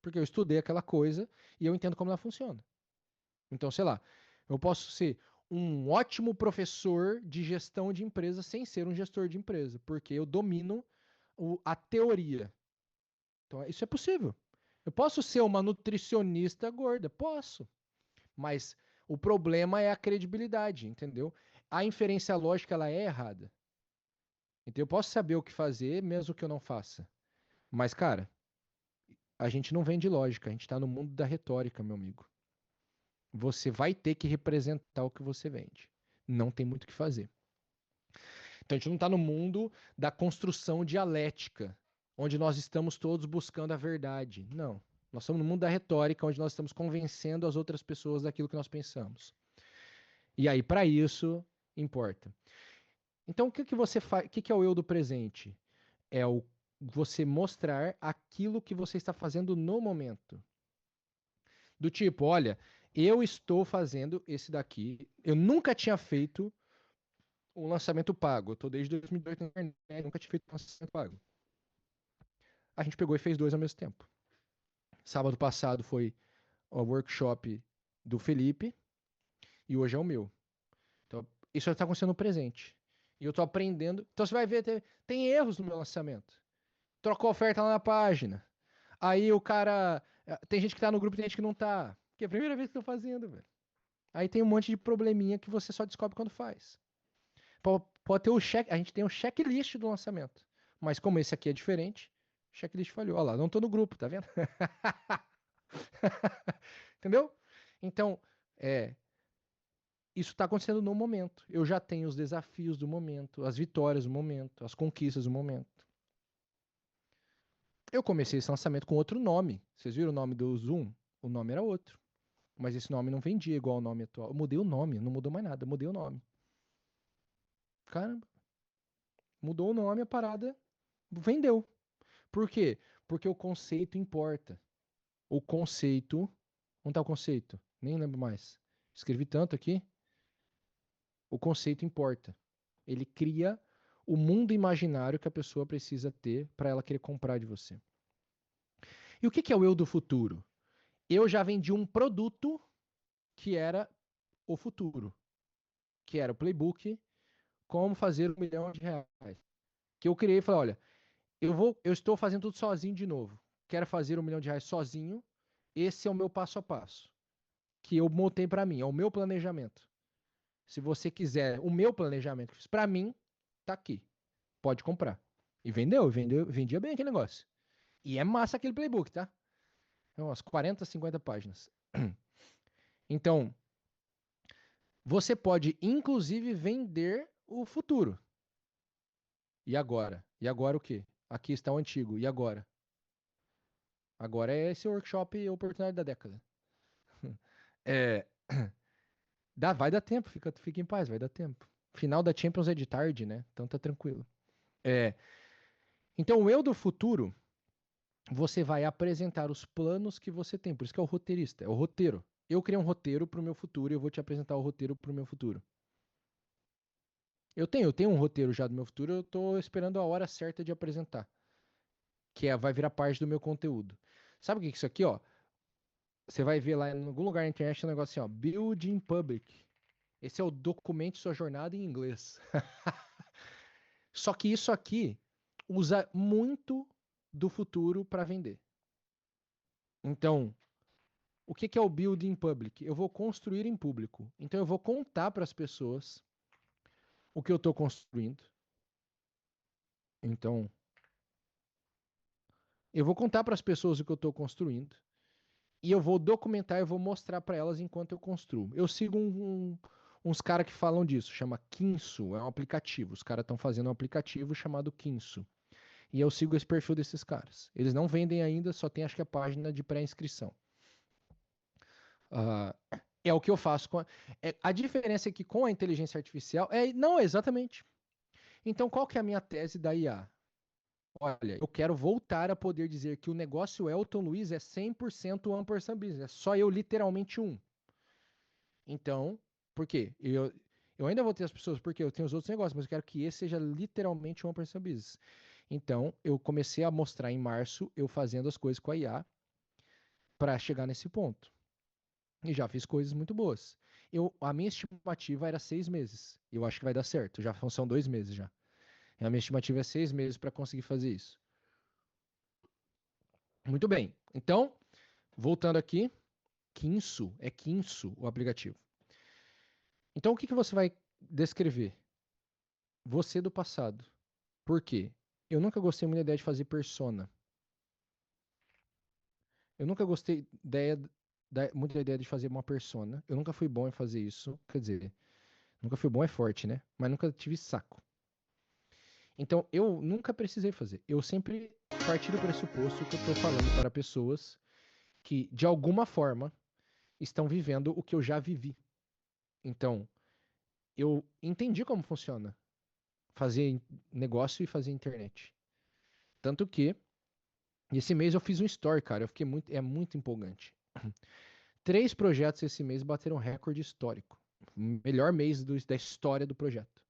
Porque eu estudei aquela coisa e eu entendo como ela funciona. Então, sei lá, eu posso ser um ótimo professor de gestão de empresa sem ser um gestor de empresa, porque eu domino a teoria. Então, isso é possível. Eu posso ser uma nutricionista gorda? Posso. Mas o problema é a credibilidade, entendeu? A inferência lógica, ela é errada. Então, eu posso saber o que fazer, mesmo que eu não faça. Mas, cara, a gente não vende lógica, a gente está no mundo da retórica, meu amigo. Você vai ter que representar o que você vende. Não tem muito o que fazer. Então a gente não está no mundo da construção dialética, onde nós estamos todos buscando a verdade. Não. Nós estamos no mundo da retórica, onde nós estamos convencendo as outras pessoas daquilo que nós pensamos. E aí, para isso, importa. Então, o que, que você faz? O que, que é o eu do presente? É você mostrar aquilo que você está fazendo no momento. Do tipo, olha, eu estou fazendo esse daqui. Eu nunca tinha feito um lançamento pago. Eu tô desde 2002 na internet, nunca tinha feito um lançamento pago. A gente pegou e fez dois ao mesmo tempo. Sábado passado foi o workshop do Felipe e hoje é o meu. Então, isso está acontecendo no presente. E eu tô aprendendo. Então você vai ver, tem erros no meu lançamento. Trocou a oferta lá na página. Aí o cara. Tem gente que tá no grupo e tem gente que não tá. Que é a primeira vez que eu tô fazendo, velho. Aí tem um monte de probleminha que você só descobre quando faz. Pode ter o check. A gente tem um checklist do lançamento. Mas como esse aqui é diferente, o checklist falhou. Olha lá, não tô no grupo, tá vendo? Entendeu? Então, isso está acontecendo no momento. Eu já tenho os desafios do momento, as vitórias do momento, as conquistas do momento. Eu comecei esse lançamento com outro nome. Vocês viram o nome do Zoom? O nome era outro. Mas esse nome não vendia igual ao nome atual. Eu mudei o nome, não mudou mais nada, eu mudei o nome. Caramba, mudou o nome, a parada vendeu. Por quê? Porque o conceito importa. O conceito. Onde está o conceito? Nem lembro mais. Escrevi tanto aqui. O conceito importa. Ele cria o mundo imaginário que a pessoa precisa ter para ela querer comprar de você. E o que é o eu do futuro? Eu já vendi um produto que era o futuro, que era o playbook Como Fazer R$ 1 Milhão. Que eu criei e falei, olha, eu estou fazendo tudo sozinho de novo. Quero fazer R$ 1 milhão sozinho. Esse é o meu passo a passo, que eu montei para mim, é o meu planejamento. Se você quiser o meu planejamento, para mim, tá aqui. Pode comprar. E vendia bem aquele negócio. E é massa aquele playbook, tá? É umas 40, 50 páginas. Então, você pode inclusive vender o futuro. E agora? E agora o quê? Aqui está o antigo. E agora? Agora é esse workshop oportunidade da década. É, vai dar tempo, fica em paz, vai dar tempo. Final da Champions é de tarde, né? Então tá tranquilo. Então, o eu do futuro, você vai apresentar os planos que você tem. Por isso que é o roteirista, é o roteiro. Eu criei um roteiro para o meu futuro e eu vou te apresentar o roteiro para o meu futuro. Eu tenho um roteiro já do meu futuro, eu tô esperando a hora certa de apresentar. Vai virar parte do meu conteúdo. Sabe o que é isso aqui, ó? Você vai ver lá em algum lugar na internet um negócio assim, ó. Build in Public. Esse é o documento de sua jornada em inglês. Só que isso aqui usa muito do futuro para vender. Então, o que é o build in public? Eu vou construir em público. Então, eu vou contar para as pessoas o que eu estou construindo. Então, eu vou contar para as pessoas o que eu estou construindo. E eu vou documentar, eu vou mostrar para elas enquanto eu construo. Eu sigo uns caras que falam disso, chama Kinso, é um aplicativo. Os caras estão fazendo um aplicativo chamado Kinso. E eu sigo esse perfil desses caras. Eles não vendem ainda, só tem acho que a página de pré-inscrição. É o que eu faço com a diferença é que com a inteligência artificial não exatamente. Então qual que é a minha tese da IA? Olha, eu quero voltar a poder dizer que o negócio Elton Luiz é 100% One Person Business. É só eu, literalmente, um. Então, por quê? Eu ainda vou ter as pessoas, porque eu tenho os outros negócios, mas eu quero que esse seja literalmente One Person Business. Então, eu comecei a mostrar em março eu fazendo as coisas com a IA para chegar nesse ponto. E já fiz coisas muito boas. A minha estimativa era 6 meses. Eu acho que vai dar certo. Já são 2 meses já. A minha estimativa é 6 meses para conseguir fazer isso. Muito bem. Então, voltando aqui, Kinsu, é Kinsu o aplicativo. Então, o que que você vai descrever? Você do passado. Por quê? Eu nunca gostei muito da ideia de fazer persona. Eu nunca gostei muito da ideia de fazer uma persona. Eu nunca fui bom em fazer isso. Quer dizer, nunca fui bom é forte, né? Mas nunca tive saco. Então, eu nunca precisei fazer. Eu sempre parti do pressuposto que eu estou falando para pessoas que, de alguma forma, estão vivendo o que eu já vivi. Então, eu entendi como funciona fazer negócio e fazer internet. Tanto que, esse mês eu fiz um story, cara. Eu fiquei muito, é muito empolgante. 3 projetos esse mês bateram recorde histórico. Melhor mês da história do projeto.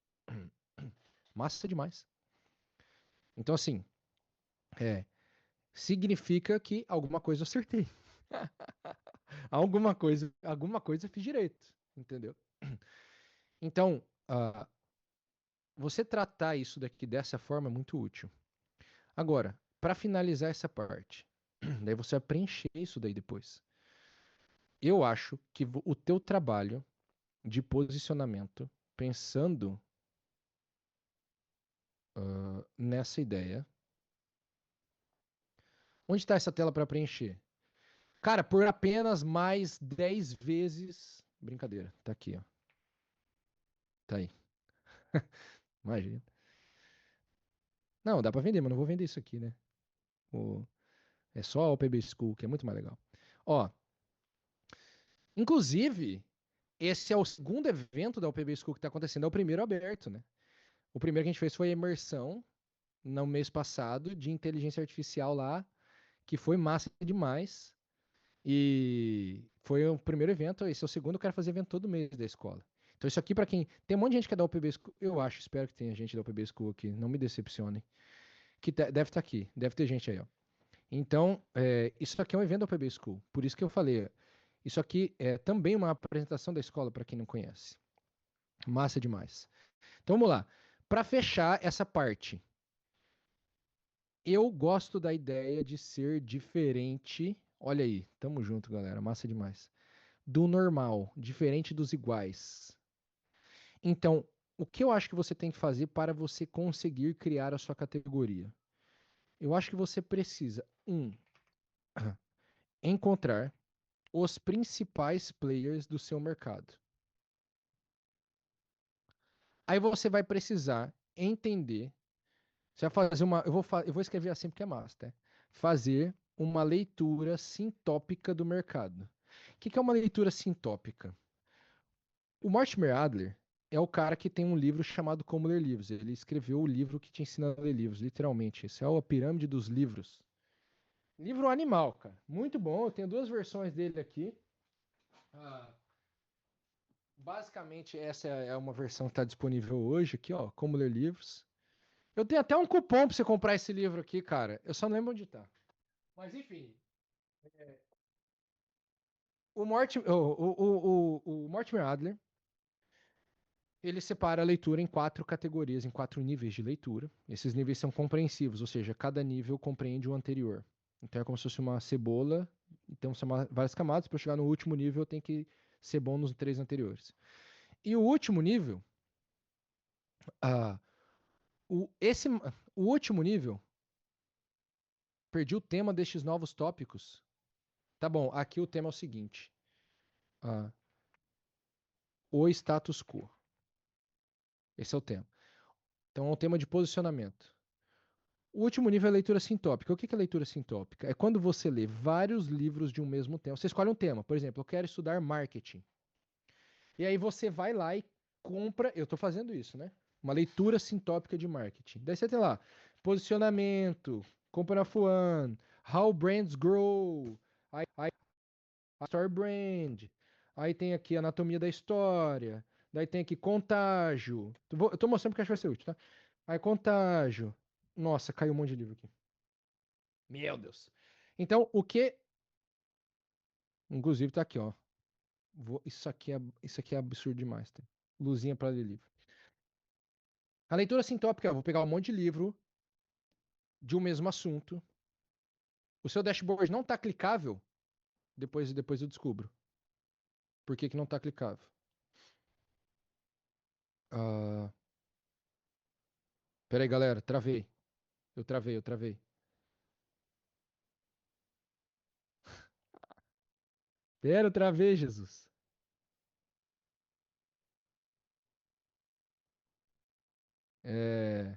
Massa demais. Então, assim, é, significa que alguma coisa eu acertei. Alguma coisa eu fiz direito, entendeu? Então, você tratar isso daqui dessa forma é muito útil. Agora, para finalizar essa parte, daí você vai preencher isso daí depois. Eu acho que o teu trabalho de posicionamento, pensando nessa ideia, onde está essa tela para preencher? Cara, por apenas mais 10 vezes. Brincadeira, tá aqui, ó. Tá aí. Imagina. Não, dá para vender, mas não vou vender isso aqui, né? O- É só o PB School, que é muito mais legal. Ó, inclusive, esse é o segundo evento da UPB School que está acontecendo, é o primeiro aberto, né? O primeiro que a gente fez foi a imersão no mês passado de inteligência artificial lá, que foi massa demais. E foi o primeiro evento, esse é o segundo, eu quero fazer evento todo mês da escola. Então isso aqui para quem... Tem um monte de gente que é da UPB School, eu acho, espero que tenha gente da UPB School aqui, não me decepcionem, que deve estar aqui, deve ter gente aí, ó. Então, isso aqui é um evento da UPB School, por isso que eu falei, isso aqui é também uma apresentação da escola para quem não conhece. Massa demais. Então vamos lá. Para fechar essa parte, eu gosto da ideia de ser diferente. Olha aí, tamo junto, galera. Massa demais. Do normal, diferente dos iguais. Então, o que eu acho que você tem que fazer para você conseguir criar a sua categoria? Eu acho que você precisa, encontrar os principais players do seu mercado. Aí você vai precisar entender. Você vai fazer uma. Eu vou escrever assim porque é massa, tá? Fazer uma leitura sintópica do mercado. O que é uma leitura sintópica? O Mortimer Adler é o cara que tem um livro chamado Como Ler Livros. Ele escreveu o livro que te ensina a ler livros, literalmente. Esse é a pirâmide dos livros. Livro animal, cara. Muito bom. Eu tenho 2 versões dele aqui. Ah, basicamente, essa é uma versão que está disponível hoje aqui, ó. Como Ler Livros. Eu tenho até um cupom pra você comprar esse livro aqui, cara. Eu só não lembro onde tá. Mas enfim, o Mortimer Adler, ele separa a leitura em 4 categorias, em 4 níveis de leitura. Esses níveis são compreensivos, ou seja, cada nível compreende o anterior. Então é como se fosse uma cebola, então são várias camadas, para chegar no último nível eu tenho que ser bom nos 3 anteriores. E o último nível, ah, o último nível, perdi o tema destes novos tópicos. Tá bom, aqui o tema é o seguinte: ah, o status quo. Esse é o tema. Então é um tema de posicionamento. O último nível é a leitura sintópica. O que é leitura sintópica? É quando você lê vários livros de um mesmo tema. Você escolhe um tema. Por exemplo, eu quero estudar marketing. E aí você vai lá e compra. Eu estou fazendo isso, né? Uma leitura sintópica de marketing. Daí você tem lá posicionamento, Company of One, How Brands Grow, aí Story Brand, aí tem aqui Anatomia da História, daí tem aqui Contágio. Eu tô mostrando porque acho que vai ser útil, tá? Aí Contágio. Nossa, caiu um monte de livro aqui. Meu Deus. Então, o que. Inclusive tá aqui, ó. Isso aqui é absurdo demais, tá? Luzinha para ler livro. A leitura sintópica, eu vou pegar um monte de livro de um mesmo assunto. O seu dashboard não tá clicável? Depois eu descubro. Por que que não tá clicável? Ah, pera aí, galera. Travei. Eu travei. Pera, eu travei, Jesus.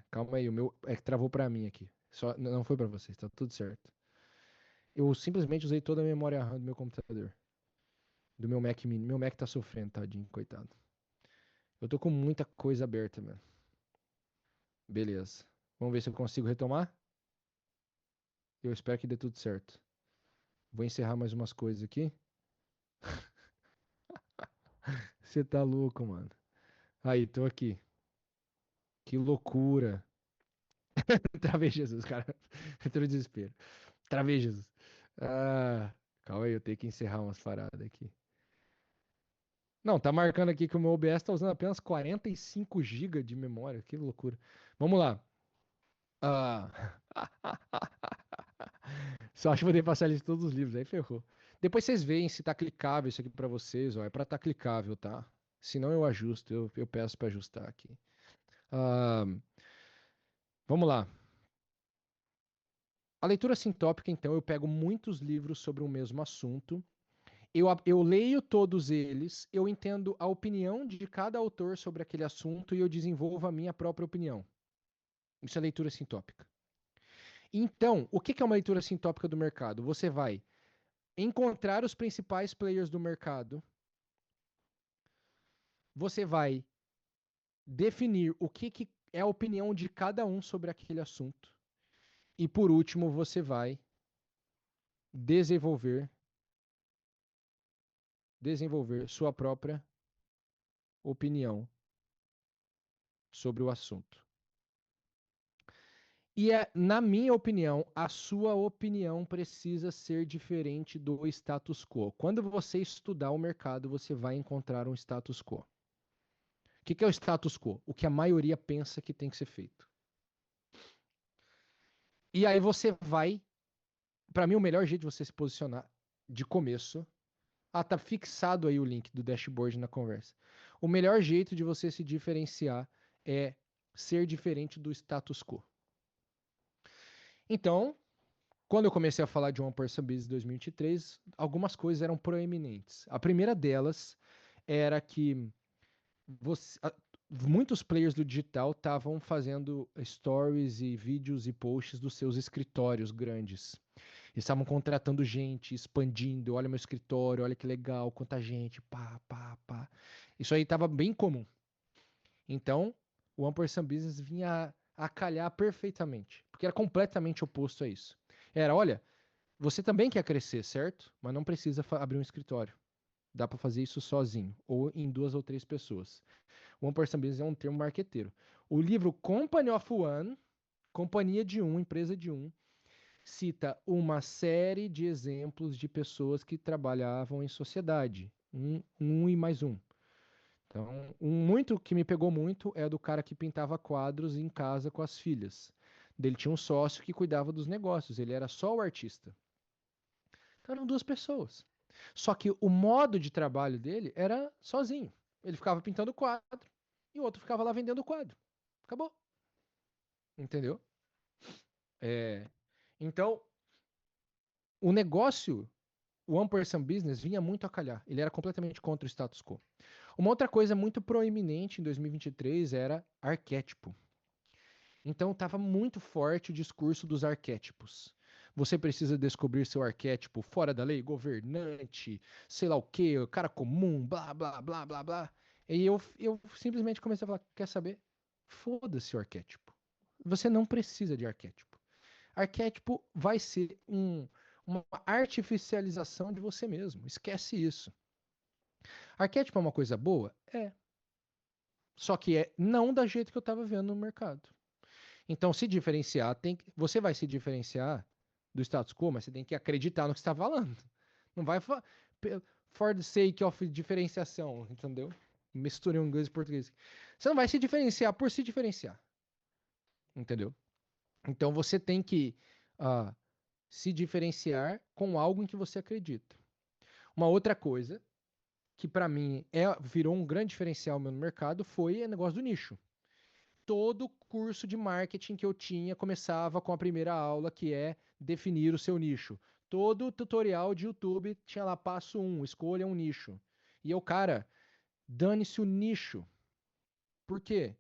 Calma aí, o meu é que travou pra mim aqui. Só, não foi pra vocês, tá tudo certo. Eu simplesmente usei toda a memória RAM do meu computador. Do meu Mac mini. Meu Mac tá sofrendo, tadinho, coitado. Eu tô com muita coisa aberta, mano. Beleza. Vamos ver se eu consigo retomar. Eu espero que dê tudo certo. Vou encerrar mais umas coisas aqui. Você tá louco, mano. Aí, tô aqui. Que loucura. Travei Jesus, cara. Entrou em desespero. Travei Jesus. Ah, calma aí, eu tenho que encerrar umas paradas aqui. Não, tá marcando aqui que o meu OBS tá usando apenas 45 GB de memória. Que loucura. Vamos lá. Ah. Só acho que vou ter que passar a lista de todos os livros, aí ferrou. Depois vocês veem se tá clicável isso aqui pra vocês, ó. É pra tá clicável, tá? Se não, eu ajusto, eu peço pra ajustar aqui. Ah, vamos lá. A leitura sintópica, então, eu pego muitos livros sobre o mesmo assunto. Eu leio todos eles, eu entendo a opinião de cada autor sobre aquele assunto e eu desenvolvo a minha própria opinião. Isso é leitura sintópica. Então, o que é uma leitura sintópica do mercado? Você vai encontrar os principais players do mercado, você vai definir o que é a opinião de cada um sobre aquele assunto, e por último, você vai desenvolver, desenvolver sua própria opinião sobre o assunto. E na minha opinião, a sua opinião precisa ser diferente do status quo. Quando você estudar o mercado, você vai encontrar um status quo. O que é o status quo? O que a maioria pensa que tem que ser feito. E aí você vai, para mim, o melhor jeito de você se posicionar de começo. Ah, tá fixado aí o link do dashboard na conversa. O melhor jeito de você se diferenciar é ser diferente do status quo. Então, quando eu comecei a falar de One Person Business 2023, algumas coisas eram proeminentes. A primeira delas era que muitos players do digital estavam fazendo stories e vídeos e posts dos seus escritórios grandes. Eles estavam contratando gente, expandindo. Olha meu escritório, olha que legal, quanta gente, pá, pá, pá. Isso aí estava bem comum. Então, o One Person Business vinha a calhar perfeitamente, porque era completamente oposto a isso. Era, olha, você também quer crescer, certo? Mas não precisa abrir um escritório. Dá para fazer isso sozinho, ou em 2 ou 3 pessoas. One Person Business é um termo marqueteiro. O livro Company of One, Companhia de Um, Empresa de Um, cita uma série de exemplos de pessoas que trabalhavam em sociedade. Um e mais um. Então, muito que me pegou muito é do cara que pintava quadros em casa com as filhas. Dele tinha um sócio que cuidava dos negócios, ele era só o artista. Então eram 2 pessoas. Só que o modo de trabalho dele era sozinho. Ele ficava pintando quadro e o outro ficava lá vendendo quadro. Acabou. Entendeu? É, então, o negócio, o One Person Business, vinha muito a calhar. Ele era completamente contra o status quo. Uma outra coisa muito proeminente em 2023 era arquétipo. Então estava muito forte o discurso dos arquétipos. Você precisa descobrir seu arquétipo fora da lei, governante, sei lá o quê, cara comum, blá, blá, blá, blá, blá. E eu simplesmente comecei a falar, quer saber? Foda-se o arquétipo. Você não precisa de arquétipo. Arquétipo vai ser uma artificialização de você mesmo. Esquece isso. Arquétipo é uma coisa boa? É. Só que é não da jeito que eu estava vendo no mercado. Então, se diferenciar, você vai se diferenciar do status quo, mas você tem que acreditar no que você está falando. Não vai for the sake of diferenciação, entendeu? Misturei o inglês e português. Você não vai se diferenciar por se diferenciar, entendeu? Então, você tem que ah, se diferenciar com algo em que você acredita. Uma outra coisa que para mim virou um grande diferencial meu no mercado foi o negócio do nicho. Todo curso de marketing que eu tinha começava com a primeira aula, que é definir o seu nicho. Todo tutorial de YouTube tinha lá passo 1, escolha um nicho. E eu, cara, dane-se o nicho. Por quê?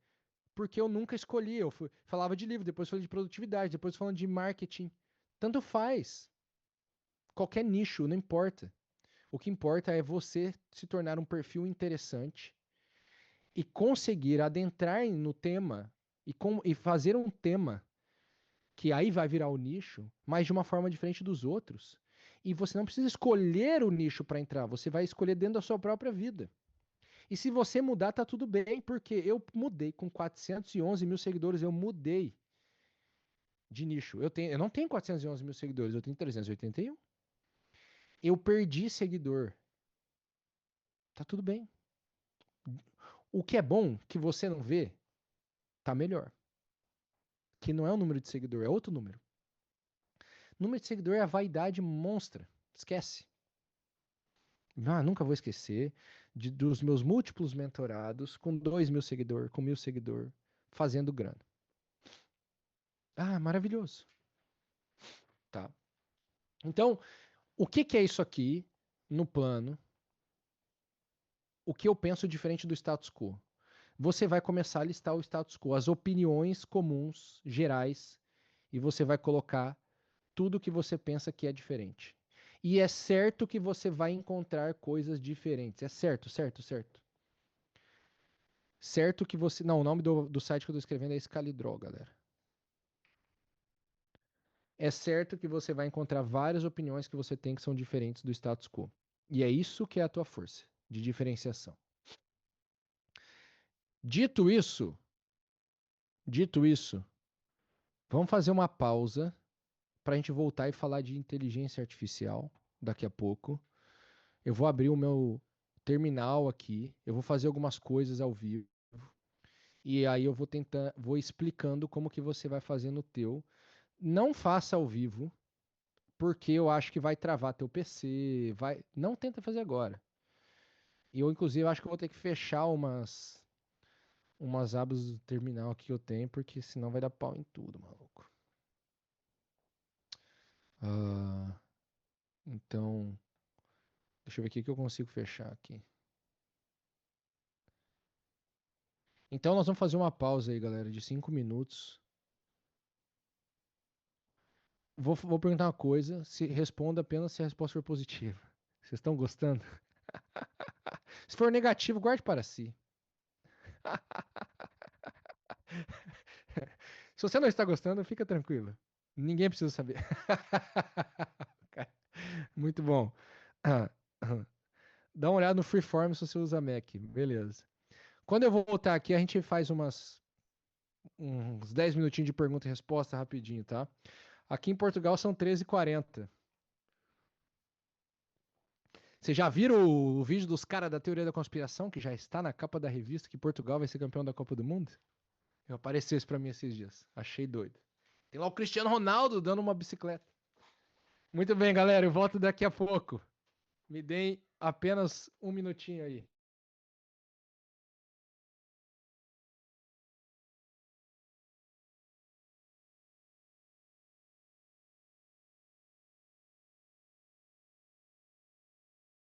Porque eu nunca escolhi. Falava de livro, depois falei de produtividade, depois falando de marketing. Tanto faz. Qualquer nicho, não importa. O que importa é você se tornar um perfil interessante e conseguir adentrar no tema e fazer um tema que aí vai virar o nicho, mas de uma forma diferente dos outros. E você não precisa escolher o nicho para entrar, você vai escolher dentro da sua própria vida. E se você mudar, tá tudo bem, porque eu mudei com 411 mil seguidores, eu mudei de nicho. Eu não tenho 411 mil seguidores, eu tenho 381. Eu perdi seguidor. Tá tudo bem. O que é bom que você não vê, tá melhor. Que não é o número de seguidor, é outro número. Número de seguidor é a vaidade monstra. Esquece. Ah, nunca vou esquecer dos meus múltiplos mentorados com 2 mil seguidores, com 1.000 seguidores, fazendo grana. Ah, maravilhoso. Tá. Então, o que que é isso aqui no plano? O que eu penso diferente do status quo? Você vai começar a listar o status quo, as opiniões comuns, gerais, e você vai colocar tudo que você pensa que é diferente. E é certo que você vai encontrar coisas diferentes. É certo, certo, certo. Certo que você. Não, o nome do site que eu tô escrevendo é Scalidrol, galera. É certo que você vai encontrar várias opiniões que você tem que são diferentes do status quo. E é isso que é a tua força de diferenciação. Dito isso, dito isso, vamos fazer uma pausa para a gente voltar e falar de inteligência artificial daqui a pouco. Eu vou abrir o meu terminal aqui, eu vou fazer algumas coisas ao vivo e aí eu vou explicando como que você vai fazer no teu. Não faça ao vivo, porque eu acho que vai travar teu PC, não tenta fazer agora. E eu inclusive acho que eu vou ter que fechar umas abas do terminal aqui que eu tenho, porque senão vai dar pau em tudo, maluco. Ah, então, deixa eu ver o que eu consigo fechar aqui. Então nós vamos fazer uma pausa aí, galera, de 5 minutos. Vou perguntar uma coisa, se responda apenas se a resposta for positiva. Vocês estão gostando? Se for negativo, guarde para si. Se você não está gostando, fica tranquilo. Ninguém precisa saber. Muito bom. Dá uma olhada no Freeform se você usa Mac. Beleza. Quando eu voltar aqui, a gente faz uns 10 minutinhos de pergunta e resposta rapidinho, tá? Aqui em Portugal são 13h40. Vocês já viram o vídeo dos caras da teoria da conspiração, que já está na capa da revista, que Portugal vai ser campeão da Copa do Mundo? Apareceu isso pra mim esses dias. Achei doido. Tem lá o Cristiano Ronaldo dando uma bicicleta. Muito bem, galera. Eu volto daqui a pouco. Me deem apenas um minutinho aí.